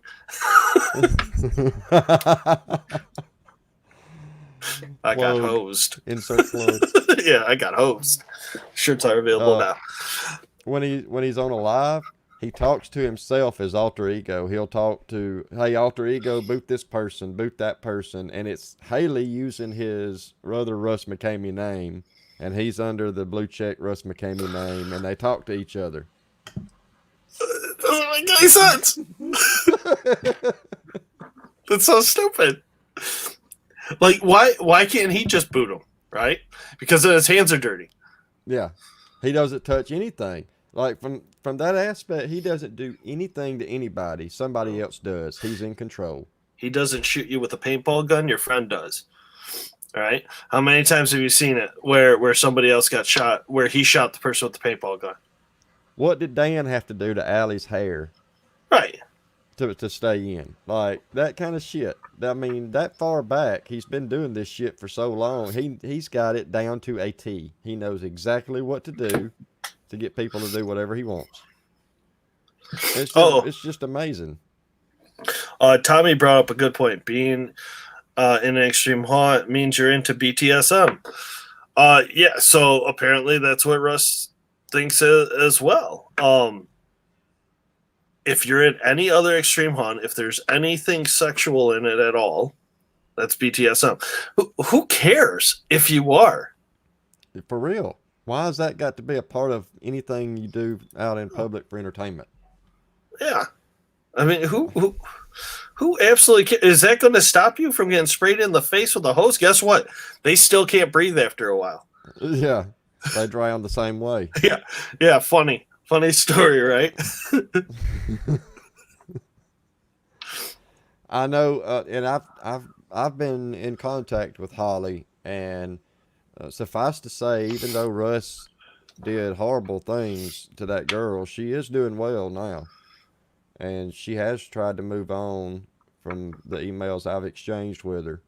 I got hosed. Insert plug. Yeah, I got hosed. Shirts are available now. When he's on a live, he talks to himself as alter ego. He'll talk to, hey, alter ego, boot this person, boot that person, and it's Haley using his brother Russ McKamey name, and he's under the blue check Russ McKamey name, and they talk to each other. Doesn't make any sense. That's so stupid. Like, why can't he just boot him, right? Because then his hands are dirty. Yeah. He doesn't touch anything. Like, from that aspect, he doesn't do anything to anybody. Somebody else does. He's in control. He doesn't shoot you with a paintball gun. Your friend does. All right. How many times have you seen it where somebody else got shot, where he shot the person with the paintball gun? What did Dan have to do to Allie's hair Right. to stay in? Like that kind of shit. I mean, that far back, he's been doing this shit for so long. He's got it down to a T. He knows exactly what to do to get people to do whatever he wants. It's just amazing. Tommy brought up a good point. Being in an extreme haunt means you're into BTSM. Yeah, so apparently that's what Russ thinks as well. If you're in any other extreme haunt, if there's anything sexual in it at all, that's BTSM. Who cares if you are? For real. Why has that got to be a part of anything you do out in public for entertainment? Yeah. I mean, who absolutely is that going to stop you from getting sprayed in the face with a hose? Guess what? They still can't breathe after a while. Yeah, they drown the same way. Yeah. Funny story, right? I know, and I've been in contact with Holly, and suffice to say, even though Russ did horrible things to that girl, she is doing well now. And she has tried to move on from the emails I've exchanged with her.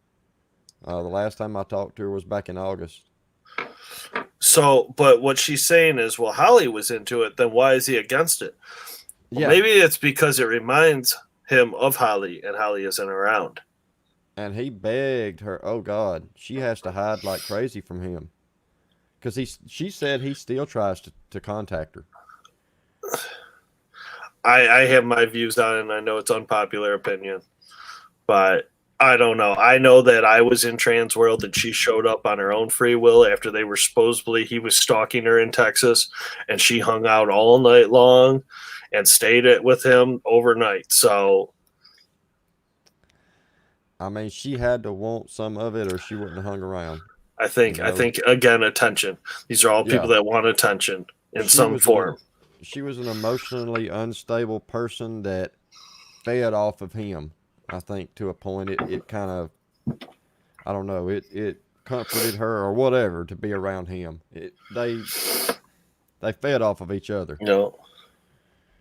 The last time I talked to her was back in August. So, but what she's saying is, well, Holly was into it, then why is he against it? Well, Yeah. maybe it's because it reminds him of Holly, and Holly isn't around. And he begged her, oh God, she has to hide like crazy from him. Because she said he still tries to contact her. I have my views on it, and I know it's unpopular opinion, but I don't know. I know that I was in Trans World and she showed up on her own free will after they were supposedly he was stalking her in Texas, and she hung out all night long and stayed with him overnight. So, I mean, she had to want some of it, or she wouldn't have hung around. I think again, attention. These are all people that want attention in some form. She was an emotionally unstable person that fed off of him. I think to a point, it kind of, I don't know, it comforted her or whatever to be around him. They fed off of each other. No,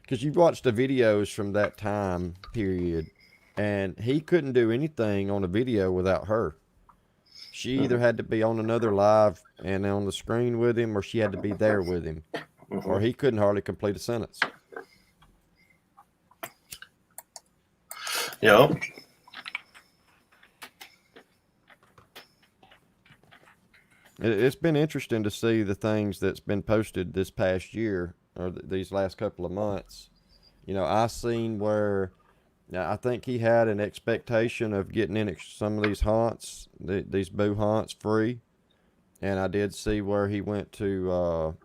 because you've watched the videos from that time period, and he couldn't do anything on a video without her. She either had to be on another live and on the screen with him, or she had to be there with him, or he couldn't hardly complete a sentence. Yeah. It's been interesting to see the things that's been posted this past year or these last couple of months. You know, I seen where I think he had an expectation of getting in some of these haunts, these boo haunts free. And I did see where he went to,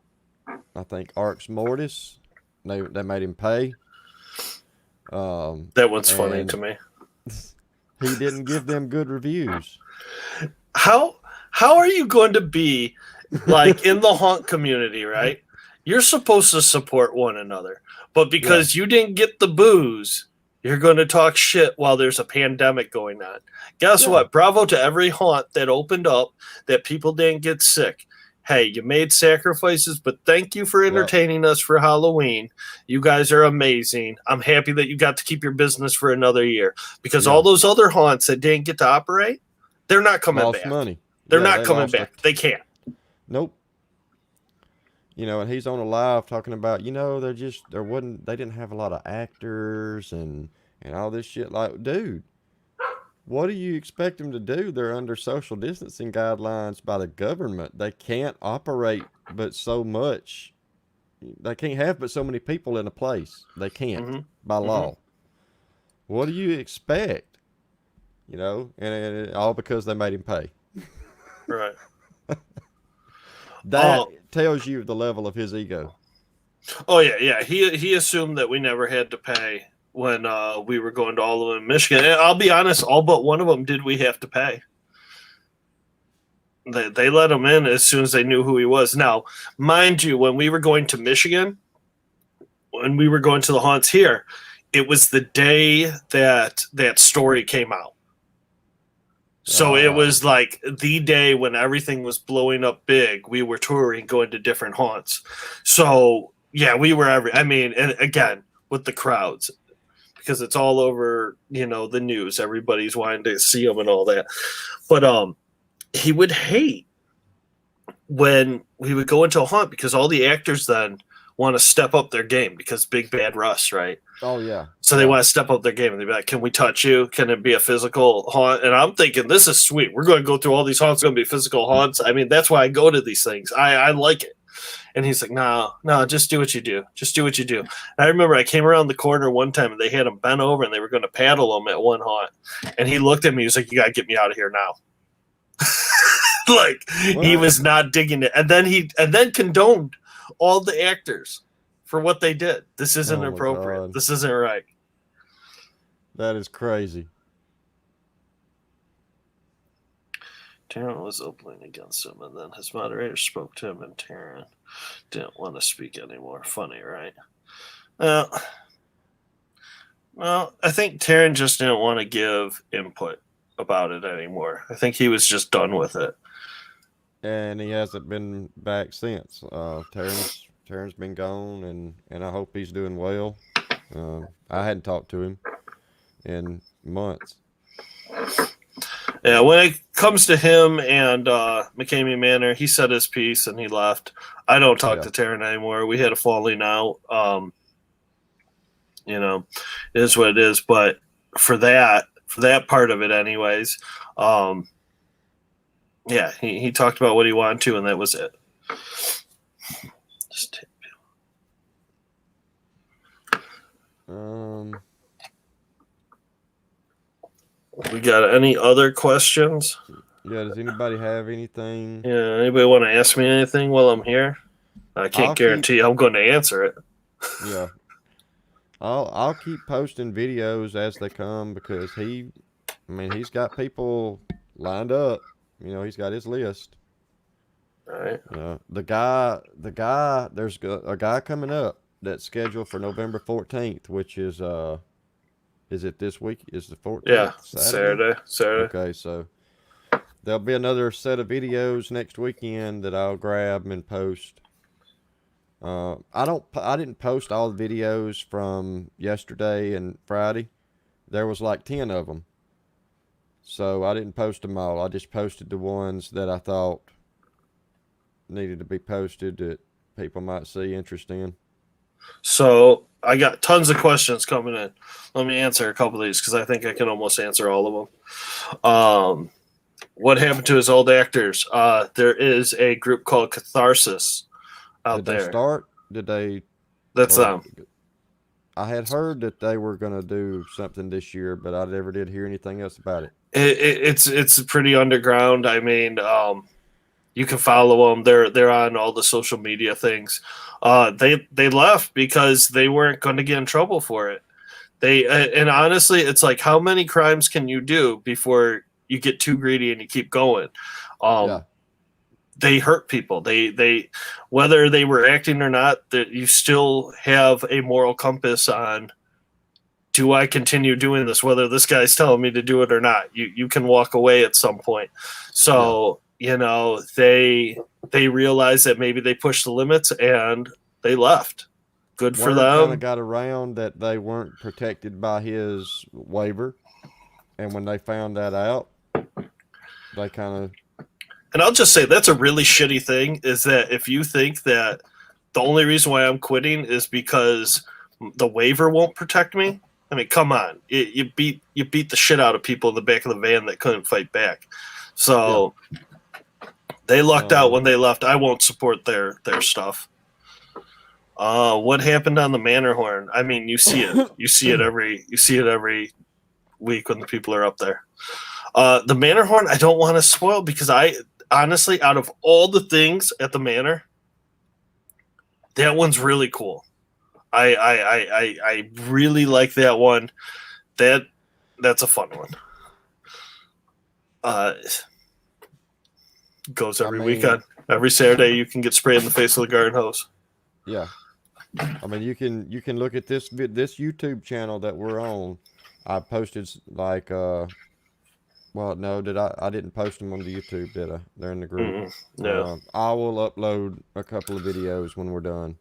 I think, Arx Mortis. They made him pay. That one's funny to me. He didn't give them good reviews. How are you going to be like in the haunt community, right? You're supposed to support one another, but because you didn't get the booze, you're going to talk shit while there's a pandemic going on. Guess what? Bravo to every haunt that opened up that people didn't get sick. Hey, you made sacrifices, but thank you for entertaining us for Halloween. You guys are amazing. I'm happy that you got to keep your business for another year, because all those other haunts that didn't get to operate, they're not coming back. Money. They're not coming back. They can't. Nope. You know, and he's on a live talking about, you know, they didn't have a lot of actors and all this shit. Like, dude, what do you expect them to do? They're under social distancing guidelines by the government. They can't operate but so much. They can't have but so many people in a place. They can't by law. What do you expect? You know, and all because they made him pay. Right. That tells you the level of his ego. Oh yeah. He assumed that we never had to pay when we were going to all of them in Michigan. And I'll be honest, all but one of them did we have to pay. They let him in as soon as they knew who he was. Now, mind you, when we were going to Michigan, when we were going to the haunts here, it was the day that story came out. So it was like the day when everything was blowing up big. We were touring, going to different haunts. So yeah, we were and again with the crowds, because it's all over, the news. Everybody's wanting to see him and all that. But he would hate when we would go into a haunt, because all the actors then want to step up their game, because Big Bad Russ, right? Oh yeah. So they want to step up their game, and they'd be like, "Can we touch you? Can it be a physical haunt?" And I'm thinking, this is sweet. We're going to go through all these haunts. It's going to be physical haunts. I mean, that's why I go to these things. I like it. And he's like, no, just do what you do. Just do what you do. And I remember I came around the corner one time, and they had him bent over, and they were going to paddle him at one haunt. And he looked at me. He was like, "You got to get me out of here now." Like, he was not digging it. And then condoned all the actors for what they did. This isn't appropriate. God. This isn't right. That is crazy. Taryn was opening against him, and then his moderator spoke to him, and Taryn didn't want to speak anymore. Funny, right? Well, I think Taryn just didn't want to give input about it anymore. I think he was just done with it. And he hasn't been back since. Taryn's been gone, and I hope he's doing well. I hadn't talked to him in months. Yeah, when it comes to him and McKamey Manor, he said his piece and he left. I don't talk to Taryn anymore. We had a falling out. It is what it is. But for that part of it, anyways, he talked about what he wanted to, and that was it. We got any other questions? Yeah, does anybody have anything? Yeah, anybody want to ask me anything while I'm here? I can't guarantee I'm going to answer it. Yeah. I'll keep posting videos as they come, because he's got people lined up. He's got his list. All right. The guy, there's a guy coming up that's scheduled for November 14th, which is it this week? Is the 14th? Yeah, Saturday. Okay, so there'll be another set of videos next weekend that I'll grab and post. I didn't post all the videos from yesterday and Friday. There was like 10 of them. So I didn't post them all. I just posted the ones that I thought needed to be posted that people might see interest in. So I got tons of questions coming in. Let me answer a couple of these, because I think I can almost answer all of them. What happened to his old actors? There is a group called Catharsis out there. Did they start? Did they? That's them. I had heard that they were going to do something this year, but I never did hear anything else about it. It's pretty underground. I mean, you can follow them. They're on all the social media things. They left because they weren't going to get in trouble for it. And honestly, it's like, how many crimes can you do before you get too greedy and you keep going? They hurt people. They whether they were acting or not, that you still have a moral compass on, do I continue doing this, whether this guy's telling me to do it or not? You can walk away at some point. So they realized that maybe they pushed the limits and they left. Good for them. Kind of got around that they weren't protected by his waiver, and when they found that out, they kind of. And I'll just say, that's a really shitty thing, is that if you think that the only reason why I'm quitting is because the waiver won't protect me, I mean, come on. You beat the shit out of people in the back of the van that couldn't fight back. So they lucked out when they left. I won't support their stuff. What happened on the Mannerhorn? I mean, you see it. You see it every week when the people are up there. The Mannerhorn, I don't want to spoil, because I honestly, out of all the things at the Manor, that one's really cool. I really like that one. That's a fun one. Goes every weekend. Every Saturday you can get sprayed in the face with a garden hose. Yeah. I mean, you can look at this YouTube channel that we're on. I posted like Well, no, did I didn't post them on the YouTube, did I? They're in the group. No. I will upload a couple of videos when we're done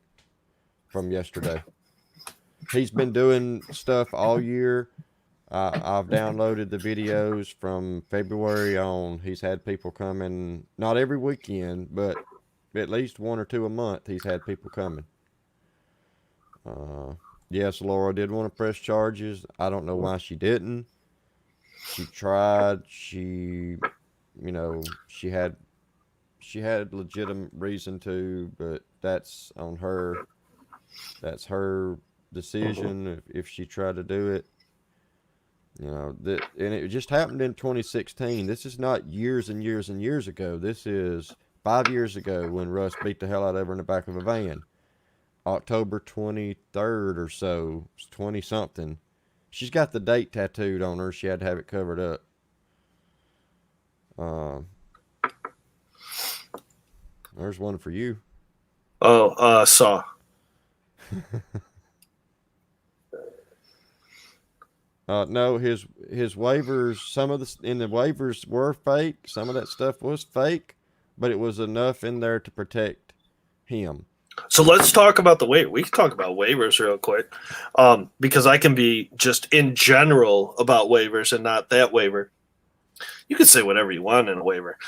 from yesterday. He's been doing stuff all year. I've downloaded the videos from February on. He's had people coming, not every weekend, but at least one or two a month. He's had people coming. Yes, Laura did want to press charges. I don't know why she didn't. She tried. She had legitimate reason to, but that's on her. That's her decision if she tried to do it. And it just happened in 2016. This is not years and years and years ago. This is 5 years ago when Russ beat the hell out of her in the back of a van. October 23rd or so, 20 something. She's got the date tattooed on her. She had to have it covered up. There's one for you. Oh, saw. No, his waivers. Some of the waivers were fake. Some of that stuff was fake, but it was enough in there to protect him. So let's talk about the waiver. We can talk about waivers real quick, because I can be just in general about waivers and not that waiver. You can say whatever you want in a waiver.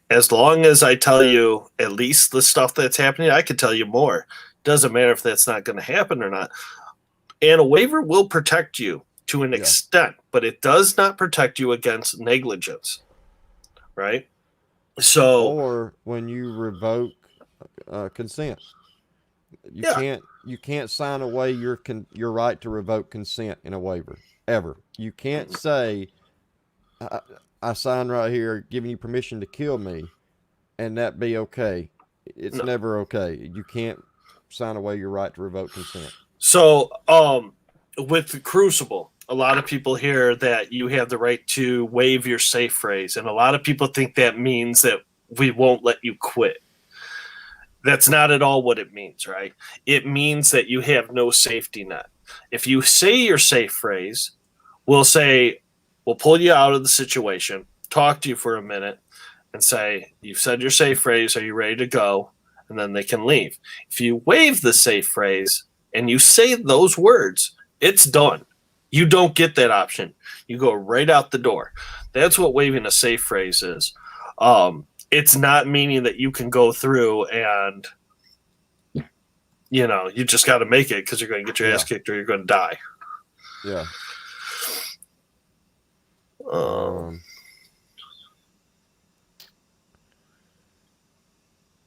As long as I tell you at least the stuff that's happening, I can tell you more. Doesn't matter if that's not going to happen or not. And a waiver will protect you to an extent, but it does not protect you against negligence, right? So, or when you revoke consent, you can't sign away your right to revoke consent in a waiver ever. You can't say I sign right here giving you permission to kill me, and that be okay. It's never okay. You can't sign away your right to revoke consent. So, with the Crucible, a lot of people hear that you have the right to waive your safe phrase, and a lot of people think that means that we won't let you quit. That's not at all what it means, right? It means that you have no safety net. If you say your safe phrase, we'll pull you out of the situation, talk to you for a minute, and say, you've said your safe phrase, are you ready to go? And then they can leave. If you waive the safe phrase and you say those words, it's done. You don't get that option. You go right out the door. That's what waiving a safe phrase is. It's not meaning that you can go through and, you just got to make it because you're going to get your ass kicked or you're going to die. Yeah.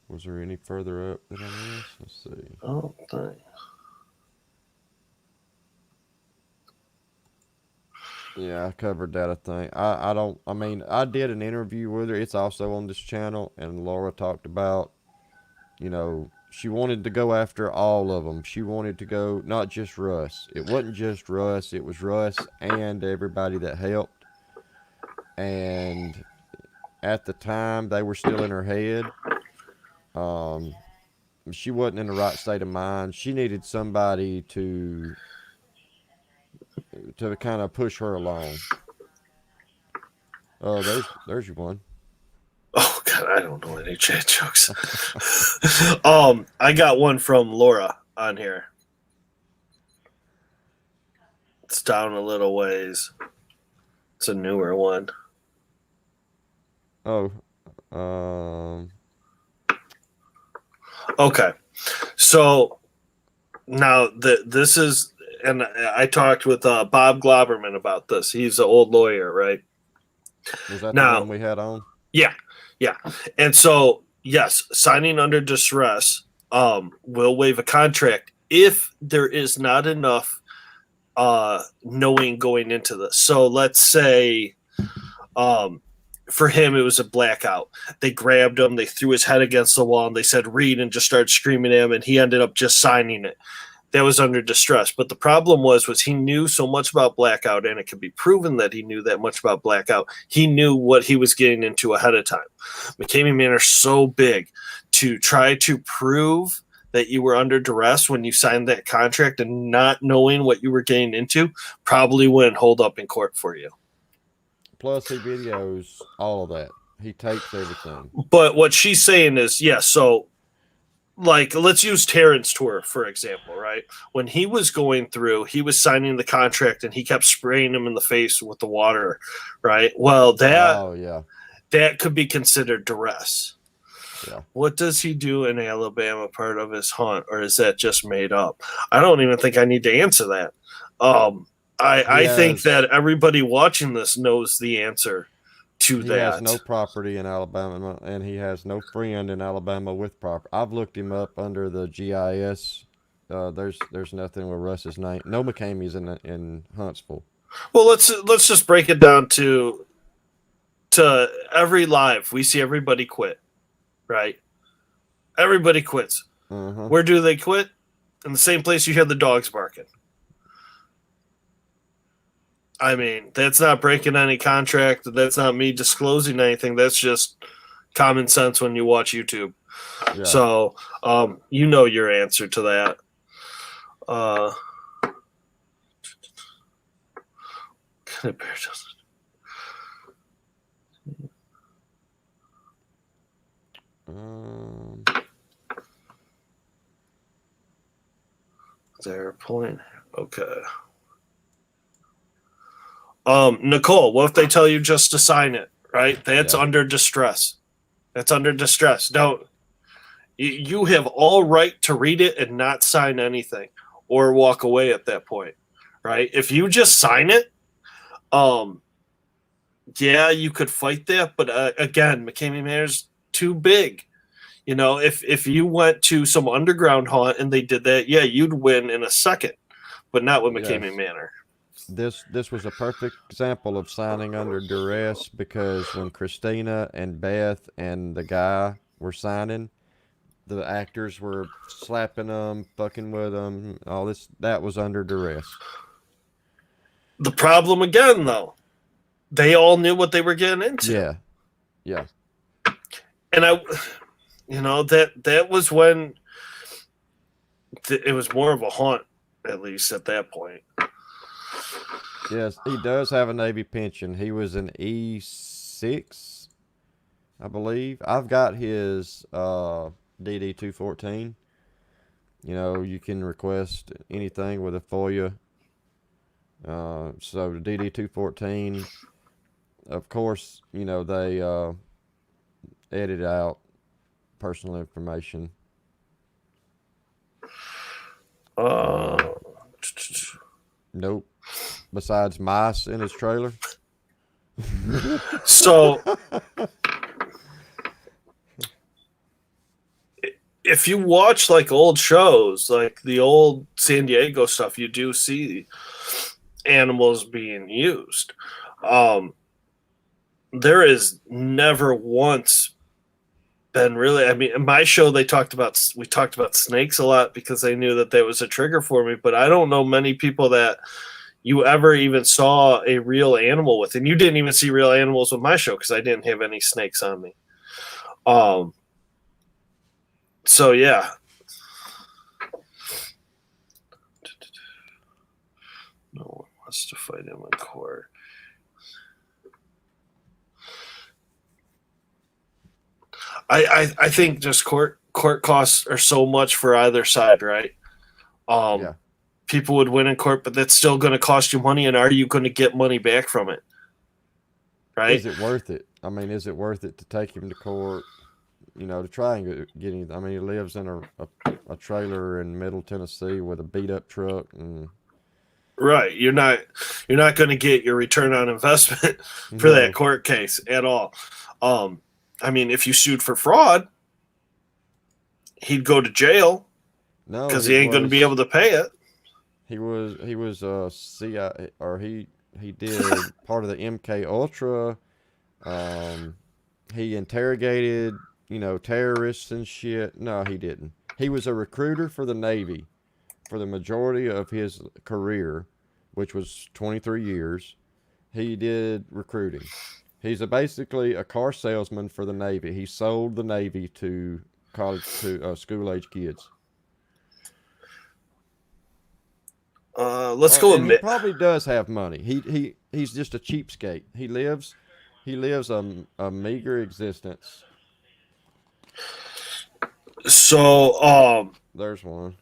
Was there any further up that I missed? Let's see. Oh, thanks. Yeah, I covered that, I think. I did an interview with her. It's also on this channel, and Laura talked about, she wanted to go after all of them. She wanted to go, not just Russ. It wasn't just Russ. It was Russ and everybody that helped. And at the time, they were still in her head. She wasn't in the right state of mind. She needed somebody to kind of push her along. Oh, there's your one. Oh God, I don't know any chat jokes. I got one from Laura on here. It's down a little ways. It's a newer one. Oh, okay. So now this is, and I talked with Bob Globerman about this. He's an old lawyer, right? Was that the one we had on? Yeah. And so, yes, signing under duress will waive a contract if there is not enough knowing going into this. So let's say for him, it was a blackout. They grabbed him, they threw his head against the wall, and they said, read, and just started screaming at him, and he ended up just signing it. That was under distress. But the problem was he knew so much about blackout, and it can be proven that he knew that much about blackout. He knew what he was getting into ahead of time. McKamey Manor is so big to try to prove that you were under duress when you signed that contract and not knowing what you were getting into probably wouldn't hold up in court for you. Plus, he videos all of that. He tapes everything. But what she's saying is, so like, let's use Terrence Tour, for example, right? When he was going through, he was signing the contract and he kept spraying him in the face with the water, right? Well, that could be considered duress. Yeah. What does he do in Alabama part of his hunt, or is that just made up? I don't even think I need to answer that. I think that everybody watching this knows the answer to that. He has no property in Alabama, and he has no friend in Alabama with property. I've looked him up under the GIS. There's nothing with Russ's name. No McKamey's in Huntsville. Well, let's just break it down to every live. We see everybody quit, right? Everybody quits. Uh-huh. Where do they quit? In the same place you hear the dogs barking. I mean, that's not breaking any contract. That's not me disclosing anything. That's just common sense when you watch YouTube. Yeah. So, you know your answer to that. Is there a point? Okay. Nicole, what if they tell you just to sign it, right? That's under distress. That's under distress. You have all right to read it and not sign anything or walk away at that point, right? If you just sign it, you could fight that, but again, McKamey Manor's too big. You know, if you went to some underground hunt and they did that, you'd win in a second, but not with McKamey Manor. This was a perfect example of signing under duress, because when Christina and Beth and the guy were signing, the actors were slapping them, fucking with them, all this. That was under duress. The problem again, though, they all knew what they were getting into. Yeah. And that was when it was more of a haunt, at least at that point. Yes, he does have a Navy pension. He was an E6, I believe. I've got his DD 214. You know, you can request anything with a FOIA. So the DD 214, of course, you know, they edit out personal information. Nope. Besides mice in his trailer. So, if you watch like old shows, like the old San Diego stuff, you do see animals being used. There is never once been really. I mean, in my show, we talked about snakes a lot because they knew that was a trigger for me. But I don't know many people that you ever even saw a real animal with, and you didn't even see real animals with my show because I didn't have any snakes on me. So yeah. No one wants to fight him in court. I think just court costs are so much for either side, right? People would win in court, but that's still going to cost you money, and are you going to get money back from it? Right? Is it worth it? I mean, is it worth it to take him to court, you know, to try and get him? I mean, he lives in a trailer in Middle Tennessee with a beat-up truck. And right. You're not going to get your return on investment for that court case at all. I mean, if you sued for fraud, he'd go to jail. No, because he ain't going to be able to pay it. He was CIA, or he did part of the MK Ultra. He interrogated, you know, terrorists and shit. No, he didn't. He was a recruiter for the Navy for the majority of his career, which was 23 years. He did recruiting. He's basically a car salesman for the Navy. He sold the Navy to school-age kids. Let's go with And he Mitt. probably does have money. He's just a cheapskate. He lives a meager existence. So, There's one.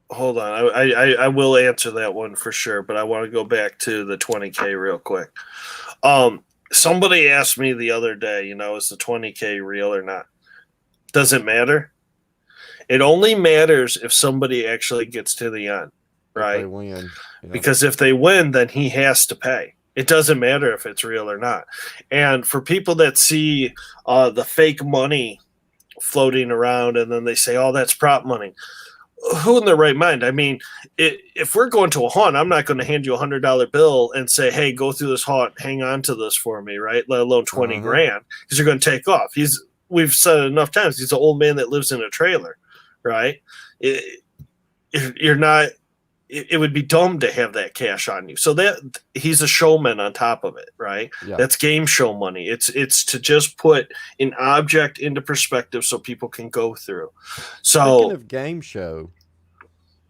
hold on. I will answer that one for sure, but I want to go back to the 20K real quick. Somebody asked me the other day, is the 20K real or not? Does it matter? It only matters if somebody actually gets to the end, right? If they win. Yeah. Because if they win, then he has to pay. It doesn't matter if it's real or not. And for people that see the fake money floating around and then they say, oh, that's prop money. Who in their right mind? I mean, if we're going to a haunt, I'm not going to hand you $100 bill and say, hey, go through this haunt, hang on to this for me, right? Let alone 20 grand, because you're going to take off. We've said it enough times, he's an old man that lives in a trailer, right? You're not. It would be dumb to have that cash on you. So that he's a showman on top of it, right? Yeah. That's game show money. It's to just put an object into perspective so people can go through. So speaking of game show,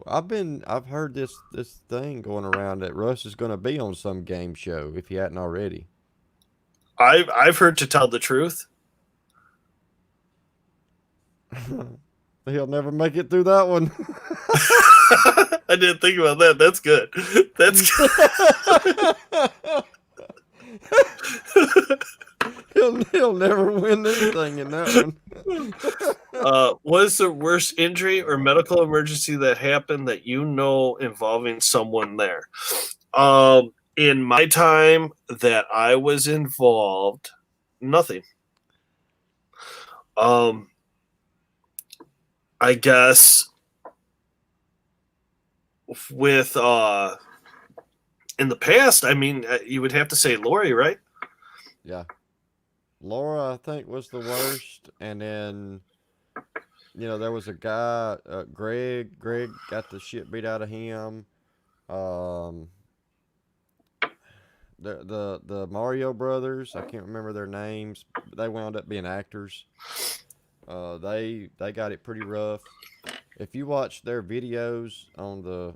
I've heard this thing going around that Russ is going to be on some game show if he hadn't already. I've heard to tell the truth. He'll never make it through that one. I didn't think about that. That's good. That's good. he'll never win anything in that one. What is the worst injury or medical emergency that happened that involving someone there? In my time that I was involved, nothing. I guess with in the past, I mean, you would have to say Lori, right? Yeah. Laura, I think, was the worst. And then, there was a guy, Greg. Greg got the shit beat out of him. The Mario brothers, I can't remember their names, but they wound up being actors. They got it pretty rough. If you watch their videos on the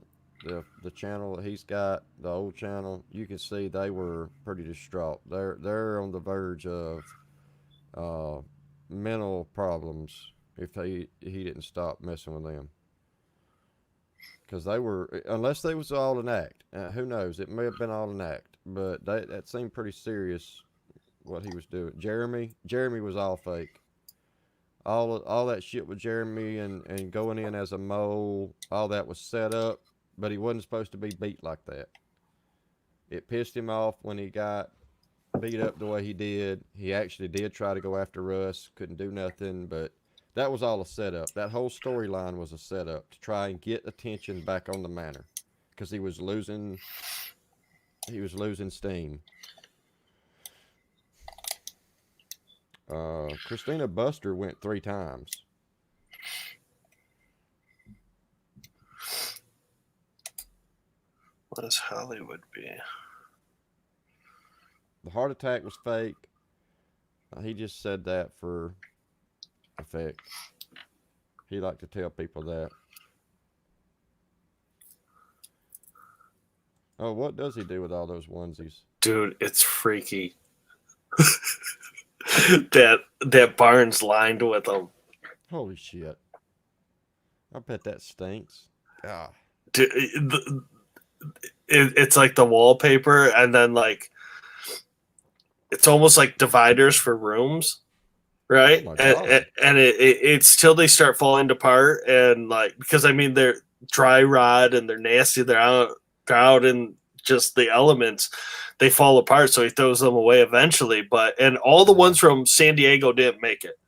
channel that he's got, the old channel, you can see they were pretty distraught. They're on the verge of mental problems if he didn't stop messing with them. Because they were, unless they was all an act. Who knows? It may have been all an act, but that seemed pretty serious what he was doing. Jeremy was all fake. All that shit with Jeremy and going in as a mole, all that was set up, but he wasn't supposed to be beat like that. It pissed him off when he got beat up the way he did. He actually did try to go after Russ, couldn't do nothing, but that was all a setup. That whole storyline was a setup to try and get attention back on the manor because he was losing steam. Christina Buster went 3 times. What does Hollywood be? The heart attack was fake. He just said that for effect. He liked to tell people that. Oh, what does he do with all those onesies? Dude, it's freaky. that barn's lined with them. Holy shit. I bet that stinks. Ah. Dude, it's like the wallpaper, and then like it's almost like dividers for rooms, right? Oh and it's till they start falling apart, and like because I mean they're dry rot and they're nasty. They're out in just the elements. They fall apart, so he throws them away eventually. And all the ones from San Diego didn't make it.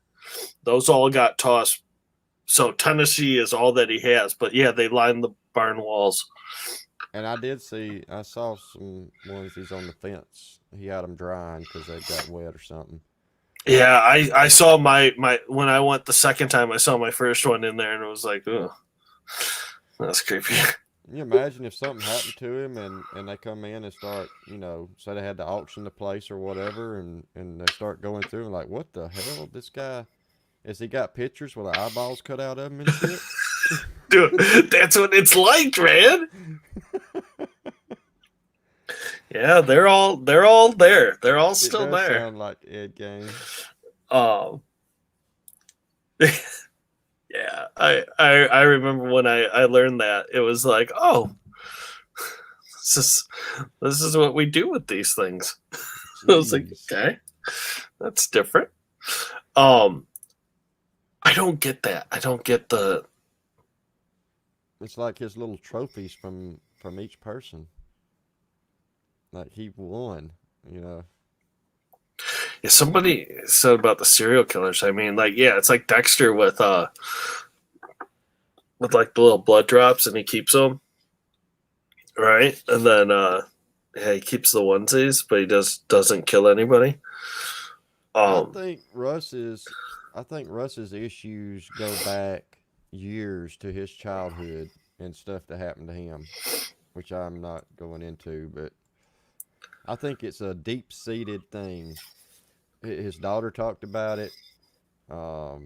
Those all got tossed. So Tennessee is all that he has. But yeah, they lined the barn walls. And I saw some onesies on the fence. He had them drying because they got wet or something. Yeah, I saw my when I went the second time, I saw my first one in there, and it was like, oh, that's creepy. Can you imagine if something happened to him and they come in and start, say they had to auction the place or whatever, and they start going through and like, what the hell? This guy, has he got pictures with the eyeballs cut out of him and shit? Dude, that's what it's like, man. Yeah, they're all there. They're all still It does there. sound like Ed Gain. Um, yeah, I remember when I learned that, it was like, oh, this is what we do with these things. I was like, Jeez. okay, that's different. I don't get that. I don't get the. It's like his little trophies from each person. Like he won, you know. Yeah, somebody said about the serial killers. I mean, like, yeah, it's like Dexter with like the little blood drops, and he keeps them, right? And then yeah, he keeps the onesies, but he doesn't kill anybody. I think Russ's issues go back years to his childhood and stuff that happened to him, which I'm not going into, but I think it's a deep-seated thing. His daughter talked about it. I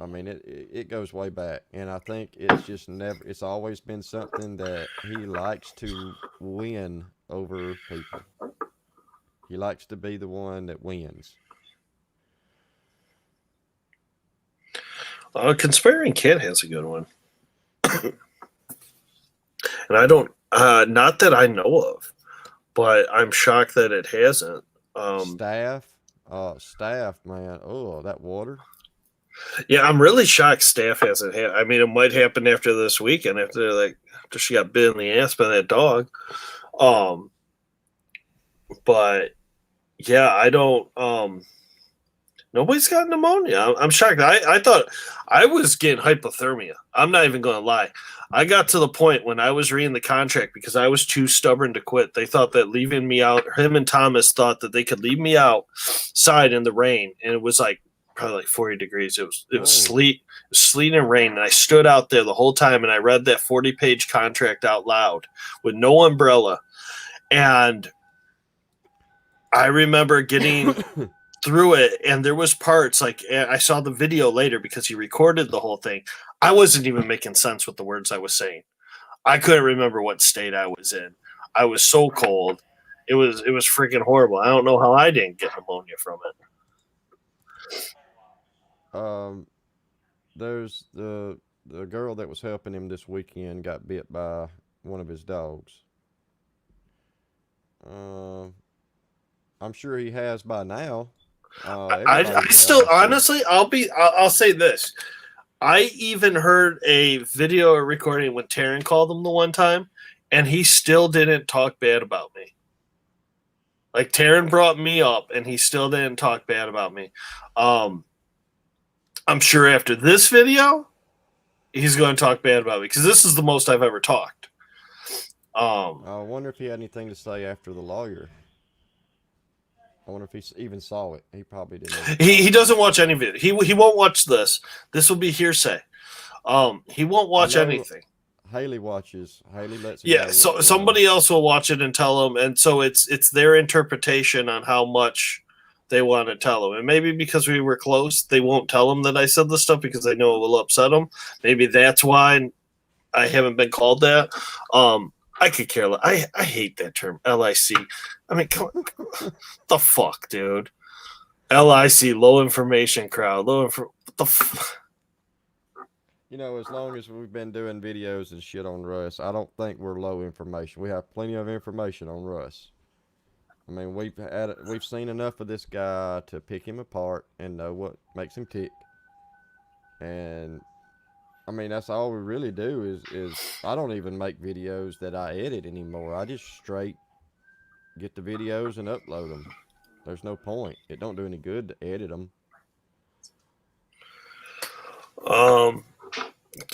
mean, it goes way back, and I think it's just never. It's always been something that he likes to win over people. He likes to be the one that wins. Conspiring Cat has a good one, and I don't. Not that I know of, but I'm shocked that it hasn't. Staff, man. Oh, that water. Yeah, I'm really shocked Staff hasn't had. I mean, it might happen after this weekend, after she got bit in the ass by that dog. But yeah, I don't. Nobody's got pneumonia. I'm shocked. I thought I was getting hypothermia. I'm not even going to lie. I got to the point when I was reading the contract because I was too stubborn to quit. They thought that leaving me out, him and Thomas thought that they could leave me outside in the rain, and it was like probably like 40 degrees. It was sleet. It was sleet and rain, and I stood out there the whole time, and I read that 40-page contract out loud with no umbrella, and I remember getting through it, and there was parts like I saw the video later because he recorded the whole thing. I wasn't even making sense with the words I was saying. I couldn't remember what state I was in. I was so cold. It was freaking horrible. I don't know how I didn't get pneumonia from it. There's the girl that was helping him this weekend got bit by one of his dogs. I'm sure he has by now. I still honestly, I'll say this. I even heard a video recording when Taryn called him the one time, and he still didn't talk bad about me. Like Taryn brought me up, and he still didn't talk bad about me. I'm sure after this video, he's going to talk bad about me because this is the most I've ever talked. I wonder if he had anything to say after the lawyer. I wonder if he even saw it. He probably didn't. He doesn't watch any video. He won't watch this. This will be hearsay. He won't watch anything. Haley watches. Haley lets him. Yeah, so somebody else will watch it and tell him, and so it's their interpretation on how much they want to tell him. And maybe because we were close, they won't tell him that I said this stuff because they know it will upset him. Maybe that's why I haven't been called that. I could care less. I hate that term, LIC. I mean, come on. The fuck, dude. LIC, low information crowd. What the You know, as long as we've been doing videos and shit on Russ, I don't think we're low information. We have plenty of information on Russ. I mean, we've seen enough of this guy to pick him apart and know what makes him tick. And I mean, that's all we really do is I don't even make videos that I edit anymore. I just straight get the videos and upload them. There's no point. It don't do any good to edit them.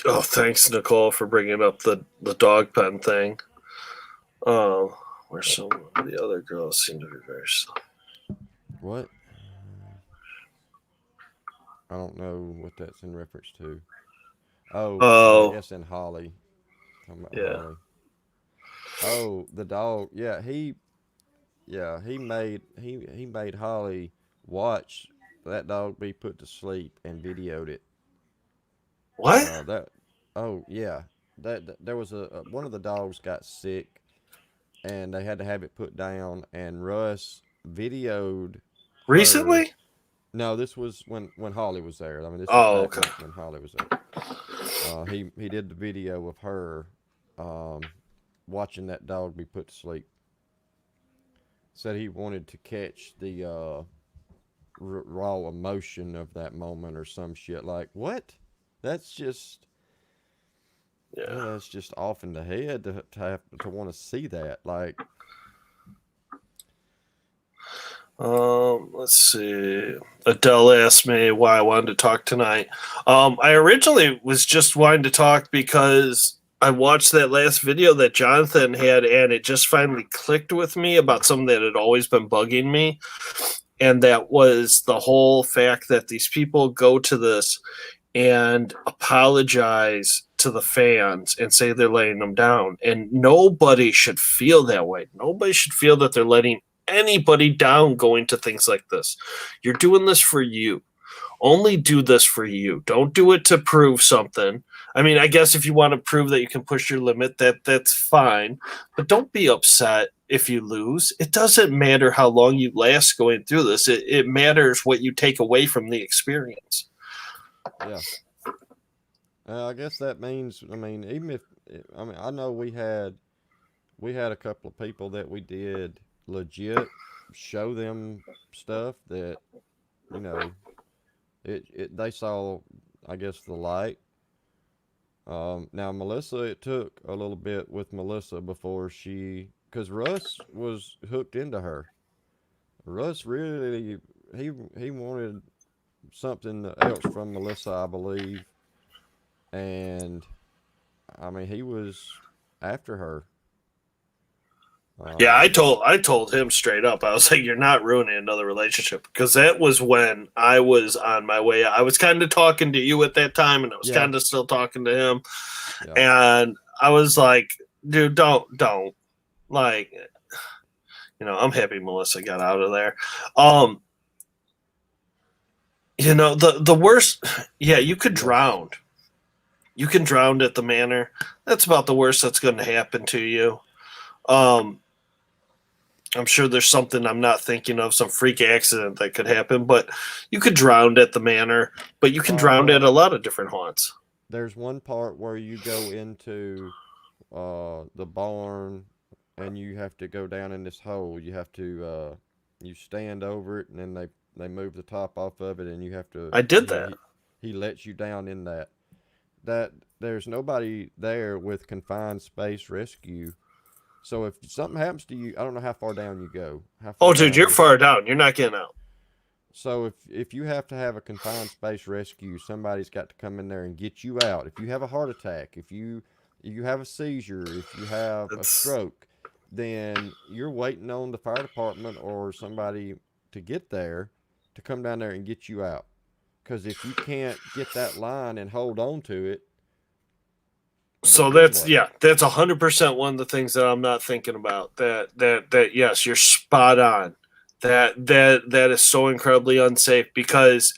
Oh, thanks, Nicole, for bringing up the dog pen thing. Where some of the other girls seem to be very slow. What? I don't know what that's in reference to. Oh, yes, and Holly. Yeah. Holly. Oh, the dog. Yeah, he made Holly watch that dog be put to sleep and videoed it. What? Yeah. there was one of the dogs got sick, and they had to have it put down. And Russ videoed her. Recently? No, this was when Holly was there. I mean, this was Oh, back okay. when Holly was there. He did the video of her watching that dog be put to sleep. Said he wanted to catch the raw emotion of that moment or some shit. Like, what? That's just Yeah. that's just off in the head to have to want to see that. Like, Let's see. Adele asked me why I wanted to talk tonight. I originally was just wanting to talk because I watched that last video that Jonathan had, and it just finally clicked with me about something that had always been bugging me. And that was the whole fact that these people go to this and apologize to the fans and say they're letting them down. And nobody should feel that way. Nobody should feel that they're letting anybody down going to things like this. You're doing this for you. Only do this for you. Don't do it to prove something. I mean, I guess if you want to prove that you can push your limit, that's fine. But don't be upset if you lose. It doesn't matter how long you last going through this. It matters what you take away from the experience. yeah. I guess that means. I mean, even if I mean, I know we had a couple of people that we did legit show them stuff that you know it they saw, I guess, the light. Now Melissa, it took a little bit with Melissa before because Russ was hooked into her. Russ really he wanted something else from Melissa, I believe, and I mean he was after her. Yeah, Um, I told him straight up. I was like, "You're not ruining another relationship," because that was when I was on my way. I was kind of talking to you at that time, and I was yeah, kind of still talking to him. yeah, And I was like, "Dude, don't like." I'm happy Melissa got out of there. Um, the worst. Yeah, you could yes. drown. You can drown at the manor. That's about the worst that's going to happen to you. Um, I'm sure there's something I'm not thinking of, some freak accident that could happen, but you could drown at the manor, but you can drown at Well, a lot of different haunts. there's one part where you go into the barn and you have to go down in this hole. You have to you stand over it and then they move the top off of it and you have to I did that. he lets you down in that. That there's nobody there with confined space rescue. So if something happens to you, I don't know how far down you go. How Oh, far dude, down you're is it? far down. You're not getting out. So if you have to have a confined space rescue, somebody's got to come in there and get you out. If you have a heart attack, if you have a seizure, if you have a It's stroke, then you're waiting on the fire department or somebody to get there to come down there and get you out. Because if you can't get that line and hold on to it, so then that's what? yeah, that's 100% one of the things that I'm not thinking about. That yes, you're spot on. That is so incredibly unsafe because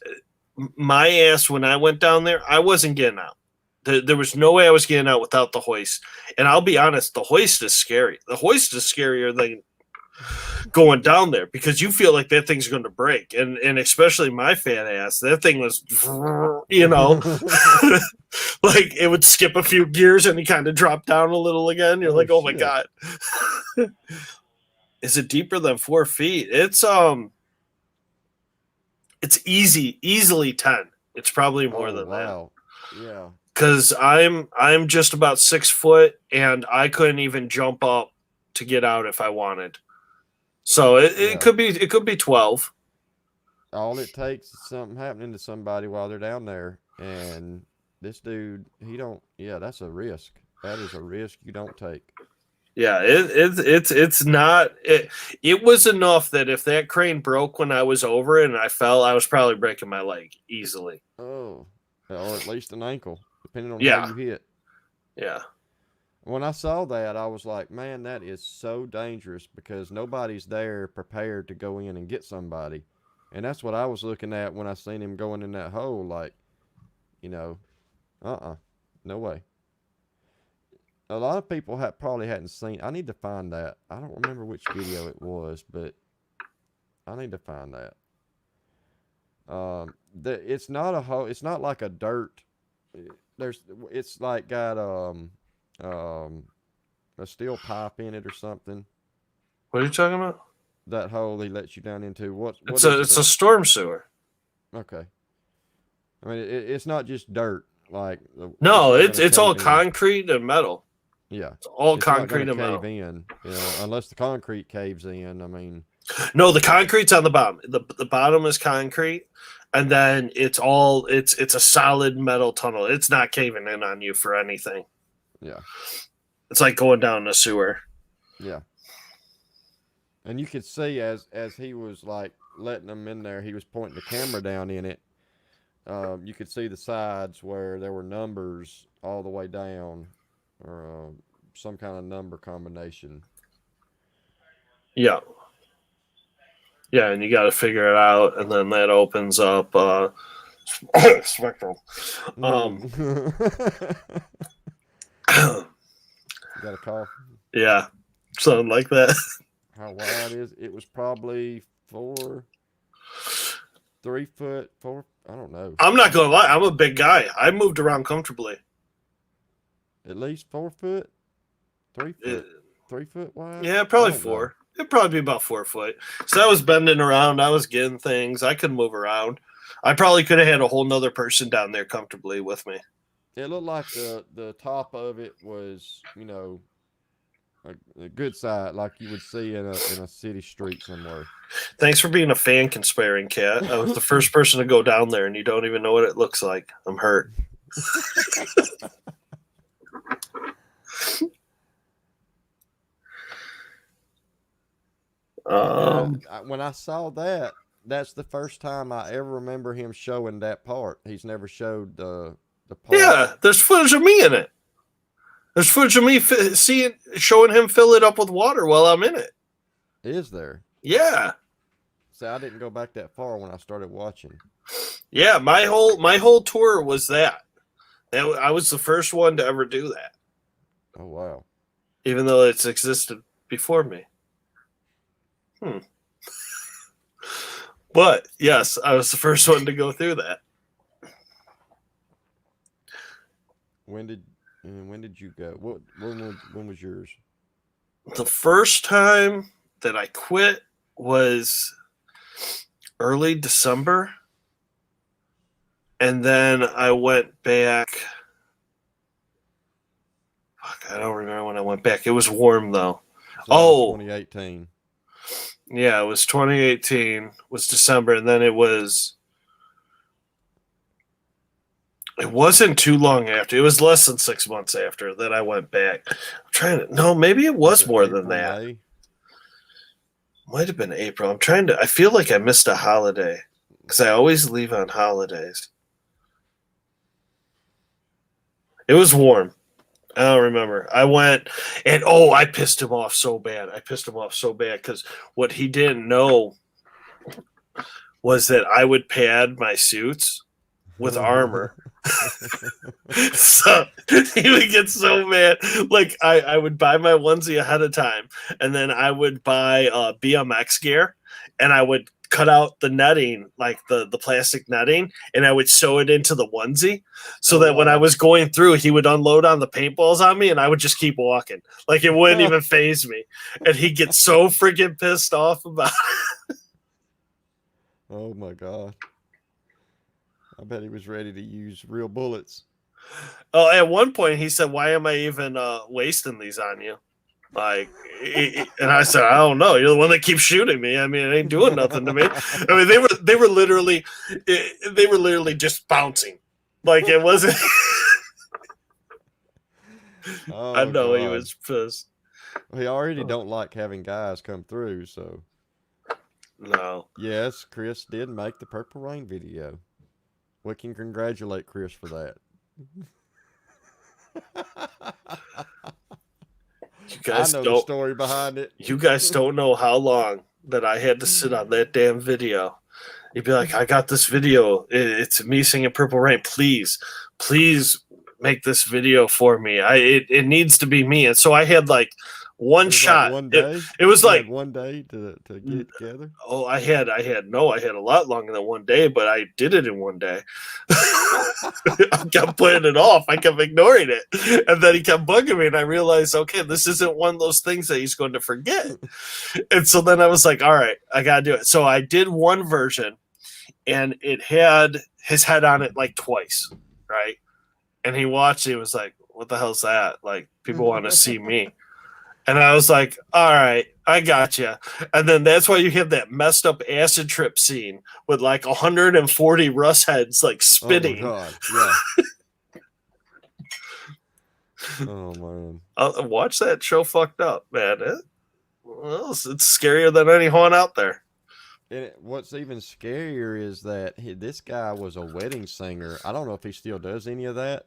my ass when I went down there, I wasn't getting out. There was no way I was getting out without the hoist. And I'll be honest, the hoist is scary. The hoist is scarier than going down there because you feel like that thing's going to break. And especially my fat ass, that thing was, like it would skip a few gears and you kind of drop down a little again. You're Oh like, oh my shit! God. Is it deeper than 4 feet? It's easily 10. It's probably more Oh than that. wow! Yeah. Because I'm just about 6 foot and I couldn't even jump up to get out if I wanted. So it Yeah. could be 12. All it takes is something happening to somebody while they're down there, and this dude, he don't. Yeah, that's a risk. That is a risk you don't take. Yeah, it's not it was enough that if that crane broke when I was over it and I fell, I was probably breaking my leg easily. Oh, or at least an ankle, depending on how Yeah, you hit. yeah. When I saw that, I was like, man, that is so dangerous because nobody's there prepared to go in and get somebody. And that's what I was looking at when I seen him going in that hole. Like, you know, no way. a lot of people probably hadn't seen. I need to find that. I don't remember which video it was, but I need to find that. It's not a hole. It's not like a dirt. It's like got a steel pipe in it or something. What are you talking about? That hole he lets you down into. What It's a storm sewer. Okay. I mean, it's not just dirt. Like No, it's it's all cave in. concrete and metal. Yeah, It's all it's not concrete gonna and metal. cave in, unless the concrete caves in. I mean, No, the concrete's on the bottom. The bottom is concrete, and then it's a solid metal tunnel. It's not caving in on you for anything. yeah, It's like going down a sewer. yeah. And you could see as he was like letting them in there, he was pointing the camera down in it. You could see the sides where there were numbers all the way down, or some kind of number combination. Yeah. Yeah, and you got to figure it out, and then that opens up Spectrum. You got a cough? Yeah, something like that. How wide is it? Was probably 3 foot, 4. I don't know. I'm not gonna lie, I'm a big guy. I moved around comfortably. At least 4 foot, 3 foot, 3 foot wide. Yeah, probably I don't 4. know. It'd probably be about 4 foot. So I was bending around. I was getting things. I could move around. I probably could have had a whole nother person down there comfortably with me. It looked like the top of it was, a good side, like you would see in a city street somewhere. Thanks for being a fan conspiring cat. I was the first person to go down there, and you don't even know what it looks like. I'm hurt. When I saw that, that's the first time I ever remember him showing that part. He's never showed the part. Yeah, there's footage of me in it. There's footage of me showing him fill it up with water while I'm in it. Is there? Yeah. See, I didn't go back that far when I started watching. Yeah, my whole tour was that. I was the first one to ever do that. Oh, wow. Even though it's existed before me. But yes, I was the first one to go through that. When did you go? When was yours? The first time that I quit was early December. And then I went back. Fuck, I don't remember when I went back. It was warm though. So 2018. Yeah, it was 2018. Was December, and then it wasn't too long after. It was less than 6 months after that I went back. Maybe it was more than that. May? Might have been April. I feel like I missed a holiday because I always leave on holidays. It was warm. I don't remember. I went and I pissed him off so bad. Because what he didn't know was that I would pad my suits with armor. So he would get so mad. Like I would buy my onesie ahead of time, and then I would buy BMX gear, and I would cut out the netting, like the plastic netting, and I would sew it into the onesie so that when I was going through, he would unload on the paintballs on me and I would just keep walking. Like it wouldn't even faze me. And he'd get so freaking pissed off about it. Oh my God. I bet he was ready to use real bullets. Oh, at one point he said, "Why am I even wasting these on you?" Like, and I said, "I don't know. You're the one that keeps shooting me. I mean, it ain't doing nothing to me." I mean, they were literally just bouncing. Like it wasn't. Oh, I know God. he was pissed. He already don't like having guys come through, so. No. Yes, Kris did make the Purple Rain video. We can congratulate Kris for that. You guys I know the story behind it. You guys don't know how long that I had to sit on that damn video. You'd be like, "I got this video. It's me singing Purple Rain. Please make this video for me. It needs to be me. And so I had like one It was shot. like one day. It was You like had 1 day to get it together. Oh, I had a lot longer than 1 day, but I did it in 1 day. I kept putting it off. I kept ignoring it. And then he kept bugging me, and I realized, okay, this isn't one of those things that he's going to forget. And so then I was like, all right, I got to do it. So I did one version, and it had his head on it like twice, right? And he watched it. He was like, what the hell's that? Like, people want to see me. And I was like, all right, I got you. And then that's why you have that messed up acid trip scene with like 140 Russ heads like spitting. Oh, my God. Yeah. Oh, man. Watch that show fucked up, man. It's scarier than any haunt out there. And what's even scarier is that this guy was a wedding singer. I don't know if he still does any of that.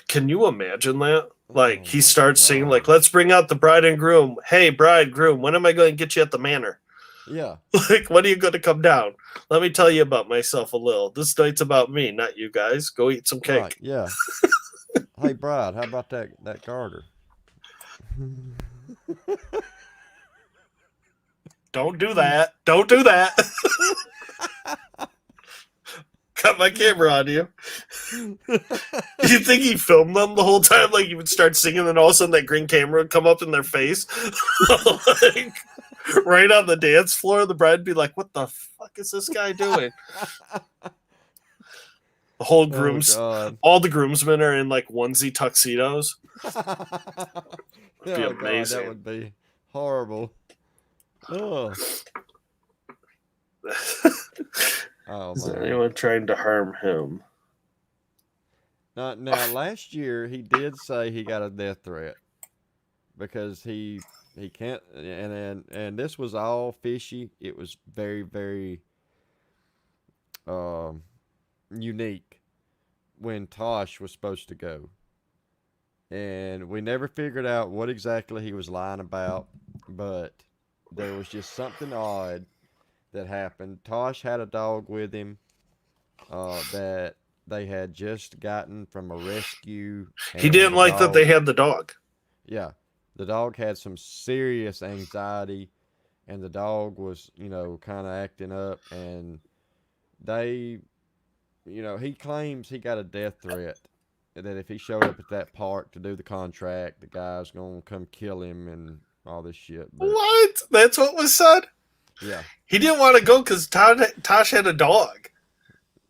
Can you imagine that? Like, Oh, he starts singing, God. like, let's bring out the bride and groom. Hey, bride, groom, when am I going to get you at the manor? Yeah. Like, when are you going to come down? Let me tell you about myself a little. This night's about me, not you guys. Go eat some cake. Right, yeah. Hey, bride, how about that garter? Don't do that. Don't do that. Got my camera on you. You think he filmed them the whole time? Like, you would start singing, and all of a sudden that green camera would come up in their face? Like, right on the dance floor, the bride would be like, what the fuck is this guy doing? The whole all the groomsmen are in like onesie tuxedos. Be amazing. God, that would be horrible. Oh. Oh, Is there man. anyone trying to harm him? Now, last year he did say he got a death threat because he can't, and this was all fishy. It was very, very unique when Tosh was supposed to go, and we never figured out what exactly he was lying about, but there was just something odd that happened. Tosh had a dog with him that they had just gotten from a rescue. He didn't like that they had the dog. Yeah. The dog had some serious anxiety, and the dog was, kind of acting up, and they, he claims he got a death threat, that if he showed up at that park to do the contract, the guy's going to come kill him and all this shit. But, what? That's what was said? Yeah. He didn't want to go because Tosh had a dog.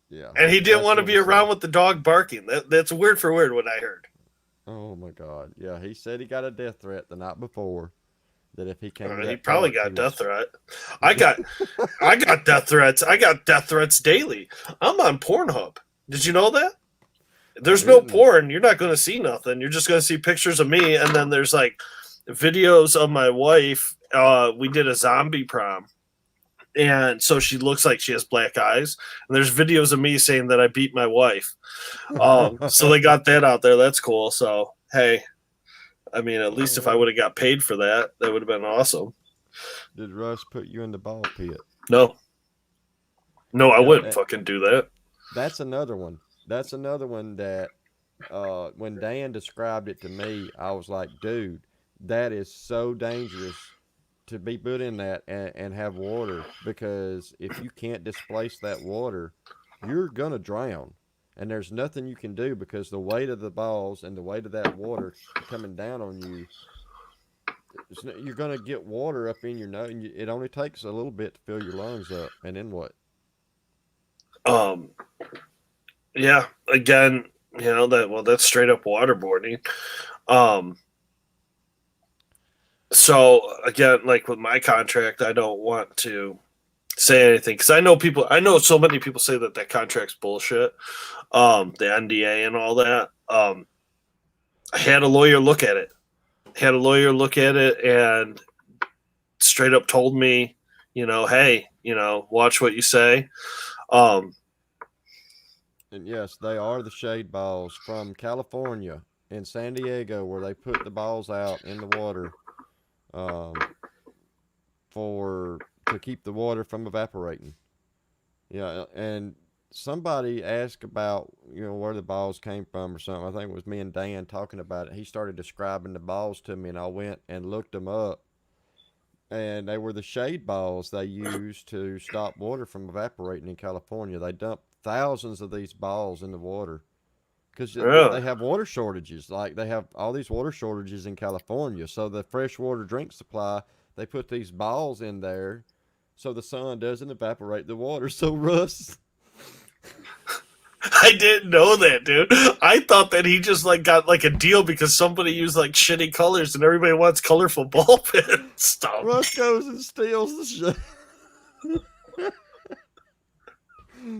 Yeah. And he didn't want to be around with the dog barking. That's word for word what I heard. Oh, my God. Yeah, he said he got a death threat the night before. That if he came to that he probably park, got death threat. I got death threats. I got death threats daily. I'm on Pornhub. Did you know that? There's no porn. You're not going to see nothing. You're just going to see pictures of me, and then there's like videos of my wife. We did a zombie prom. And so she looks like she has black eyes. And there's videos of me saying that I beat my wife. So they got that out there. That's cool. So, hey, I mean, at least if I would have got paid for that, that would have been awesome. Did Russ put you in the ball pit? No, I wouldn't fucking do that. That's another one. That's another one that when Dan described it to me, I was like, dude, that is so dangerous to be put in that and have water, because if you can't displace that water, you're going to drown. And there's nothing you can do because the weight of the balls and the weight of that water coming down on you, you're going to get water up in your nose. And it only takes a little bit to fill your lungs up. And then what? Yeah, again, that's straight up waterboarding. So again, like with my contract, I don't want to say anything because I know so many people say that contract's bullshit. The NDA and all that. I had a lawyer look at it. And straight up told me, hey, watch what you say. And yes, they are the shade balls from California and San Diego, where they put the balls out in the water to keep the water from evaporating. Yeah, and somebody asked about, where the balls came from or something. I think it was me and Dan talking about it. He started describing the balls to me, and I went and looked them up. And they were the shade balls they used to stop water from evaporating in California. They dumped thousands of these balls in the water because Really? they have water shortages. Like they have all these water shortages in California. So the freshwater drink supply, they put these balls in there so the sun doesn't evaporate the water. So Russ, I didn't know that, dude. I thought that he just like got like a deal because somebody used like shitty colors and everybody wants colorful ball pin stuff. Russ goes and steals the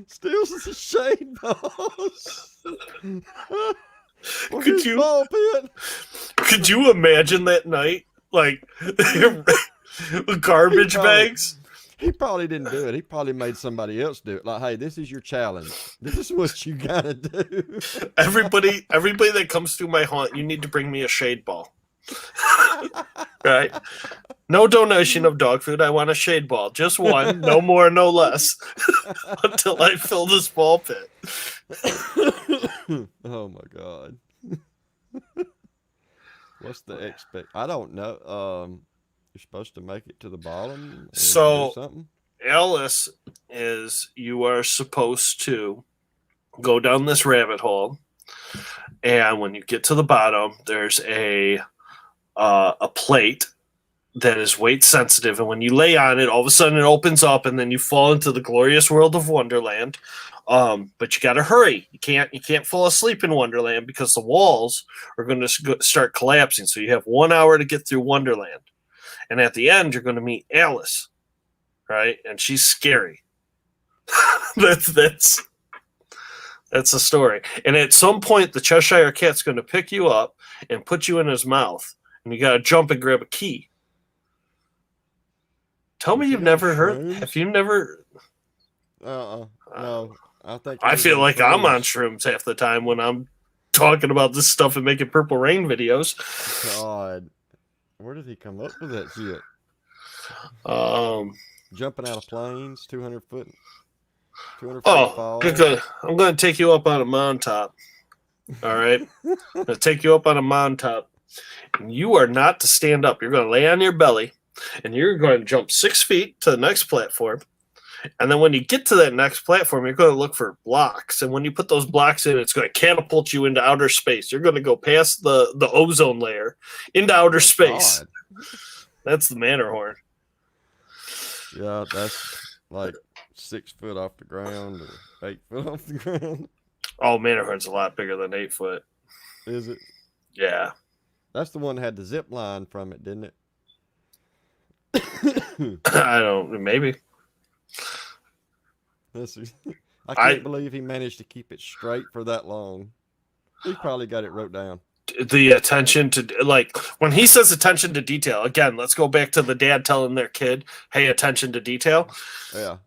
steals the shade balls. For his ball pit. Could you imagine that night? Like garbage bags? He probably didn't do it. He probably made somebody else do it. Like, hey, this is your challenge. This is what you gotta do. Everybody that comes through my haunt, you need to bring me a shade ball. Right? No donation of dog food. I want a shade ball. Just one. No more, no less. Until I fill this ball pit. Oh my God. What's the expect? I don't know. You're supposed to make it to the bottom. So something. Alice you are supposed to go down this rabbit hole, and when you get to the bottom, there's a plate that is weight sensitive, and when you lay on it, all of a sudden it opens up, and then you fall into the glorious world of Wonderland. But you got to hurry. You can't fall asleep in Wonderland because the walls are going to start collapsing. So you have 1 hour to get through Wonderland. And at the end, you're going to meet Alice, right? And she's scary. that's the story. And at some point, the Cheshire Cat's going to pick you up and put you in his mouth, and you got to jump and grab a key. Tell me you've never heard. Have you never? No. I feel like I'm on shrooms half the time when I'm talking about this stuff and making Purple Rain videos. God. Where did he come up with that shit? Jumping out of planes, 200 foot, 200 foot fall. I'm going to take you up on a mountaintop. All right? I'm going to take you up on a mountaintop. And you are not to stand up. You're going to lay on your belly, and you're going to jump 6 feet to the next platform. And then when you get to that next platform, you're going to look for blocks. And when you put those blocks in, it's going to catapult you into outer space. You're going to go past the ozone layer into outer space. God. That's the Matterhorn. Yeah, that's like 6 foot off the ground or 8 foot off the ground. Oh, Matterhorn's a lot bigger than 8 foot. Is it? Yeah. That's the one that had the zip line from it, didn't it? I don't, maybe. I can't believe he managed to keep it straight for that long. He probably got it wrote down. The attention to, like, when he says attention to detail, again, let's go back to the dad telling their kid, hey, attention to detail. Yeah.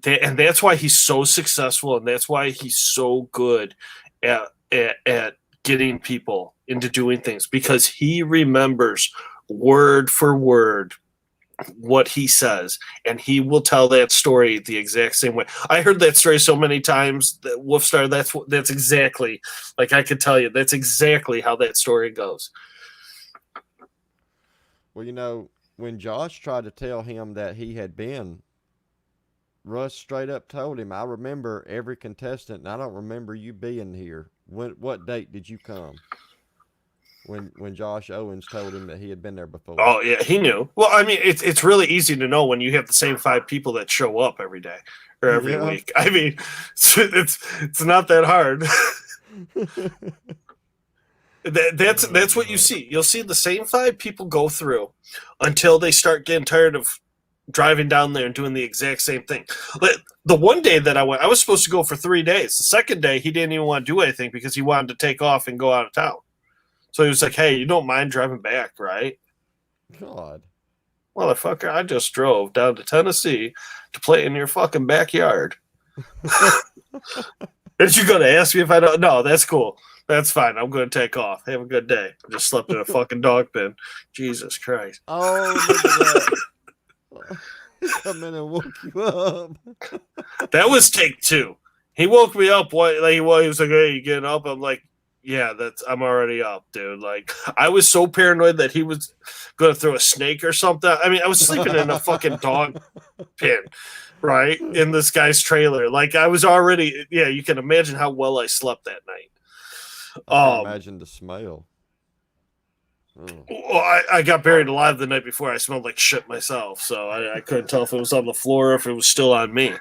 And that's why he's so successful, and that's why he's so good at getting people into doing things, because he remembers word for word what he says, and he will tell that story the exact same way. I heard that story so many times that Wolfstar, that's exactly, like, I could tell you that's exactly how that story goes. Well, when Josh tried to tell him that he had been, Russ straight up told him, I remember every contestant, and I don't remember you being here. What date did you come? When Josh Owens told him that he had been there before. Oh, yeah, he knew. Well, I mean, it's really easy to know when you have the same 5 people that show up every day or every week. I mean, it's not that hard. That's what you see. You'll see the same 5 people go through until they start getting tired of driving down there and doing the exact same thing. The one day that I went, I was supposed to go for 3 days. The second day, he didn't even want to do anything because he wanted to take off and go out of town. So he was like, hey, you don't mind driving back, right? God. Motherfucker, I just drove down to Tennessee to play in your fucking backyard. And you're going to ask me if I don't? No, that's cool. That's fine. I'm going to take off. Have a good day. I just slept in a fucking dog pen. Jesus Christ. Oh, look at that. Come in and woke you up. That was take 2. He woke me up while he was like, "Hey, you getting up?" I'm like, "Yeah, I'm already up, dude." Like, I was so paranoid that he was going to throw a snake or something. I mean, I was sleeping in a fucking dog pen, right, in this guy's trailer. Like, I was already, yeah. You can imagine how well I slept that night. I can imagine the smell. Well, I got buried alive the night before. I smelled like shit myself, so I couldn't tell if it was on the floor or if it was still on me.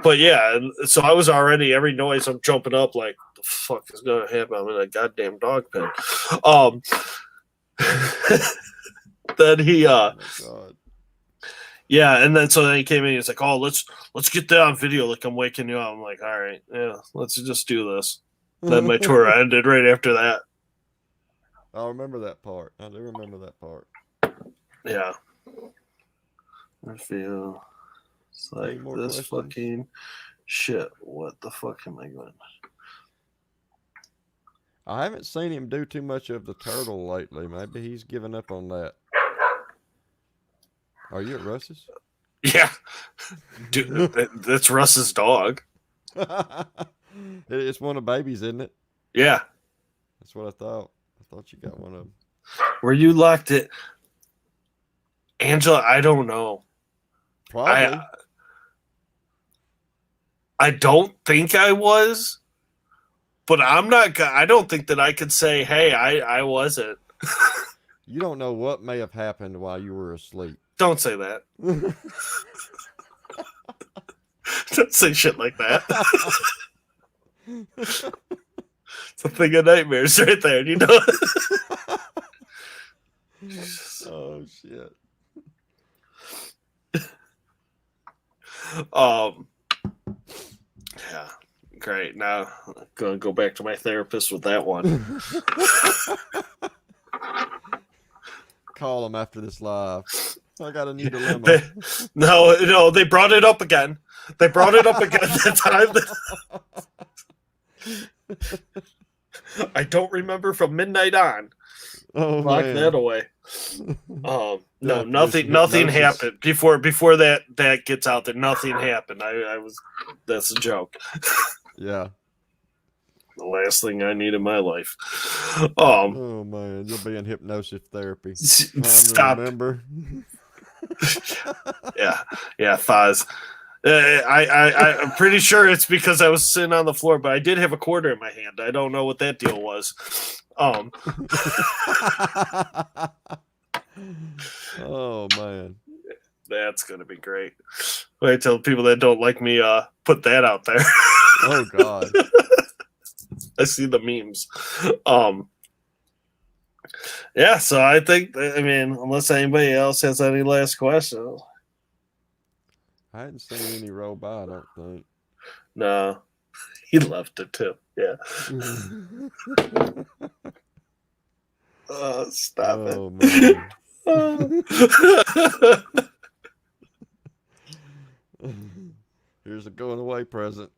But yeah, so I was already, every noise I'm jumping up like, the fuck is gonna happen? I'm in a goddamn dog pen. Then he Oh my God. yeah, and then he came in, he's like, "Oh, let's get that on video, like I'm waking you up." I'm like, "All right, yeah, let's just do this." Then my tour ended right after that. I remember that part. I do remember that part. Yeah. I feel it's like Any more this questions? fucking shit. What the fuck am I going? I haven't seen him do too much of the turtle lately. Maybe he's given up on that. Are you at Russ's? Yeah. Dude, that's Russ's dog. It's one of babies, isn't it? Yeah. That's what I thought. I thought you got one of them. Were you locked it? Angela, I don't know. Probably. I don't think I was, but I don't think that I could say, "Hey, I wasn't." You don't know what may have happened while you were asleep. Don't say that. Don't say shit like that. It's a thing of nightmares right there, you know? Oh shit. Yeah, great. Now I'm gonna go back to my therapist with that one. Call him after this live. I got a new dilemma. No, they brought it up again. They brought it up again the time. I don't remember from midnight on. Oh, Lock man. that away. No, Yeah, nothing hypnosis. happened before that gets out there. Nothing happened. That's a joke. Yeah. The last thing I need in my life. Oh man, you'll be in hypnosis therapy. Stop. Remember? Yeah, Foz. I'm pretty sure it's because I was sitting on the floor, but I did have a quarter in my hand. I don't know what that deal was. Oh man, that's gonna be great. Wait till people that don't like me put that out there. Oh god. I see the memes. Yeah, so I think, unless anybody else has any last questions. I hadn't seen any roll by, I don't think. No, he left it too. Yeah. Stop Oh it. Man. Here's a going away present.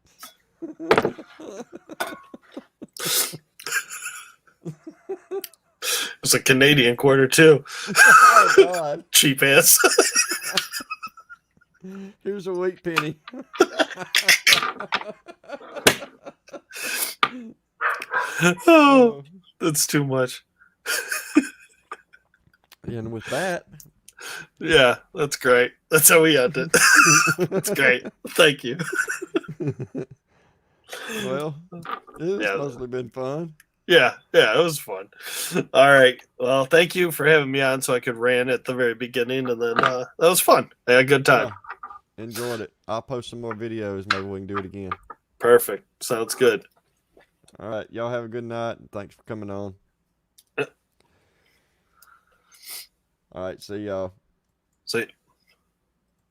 It's a Canadian quarter too. Oh god. Cheap ass. Here's a wheat penny. Oh, that's too much. And with that, yeah, that's great. That's how we end it. That's great. Thank you. well, it's mostly been fun. Yeah, it was fun. All right. Well, thank you for having me on so I could rant at the very beginning, and then that was fun. I had a good time. Yeah, enjoyed it. I'll post some more videos. Maybe we can do it again. Perfect. Sounds good. All right. Y'all have a good night, and thanks for coming on. All right. See y'all. See you.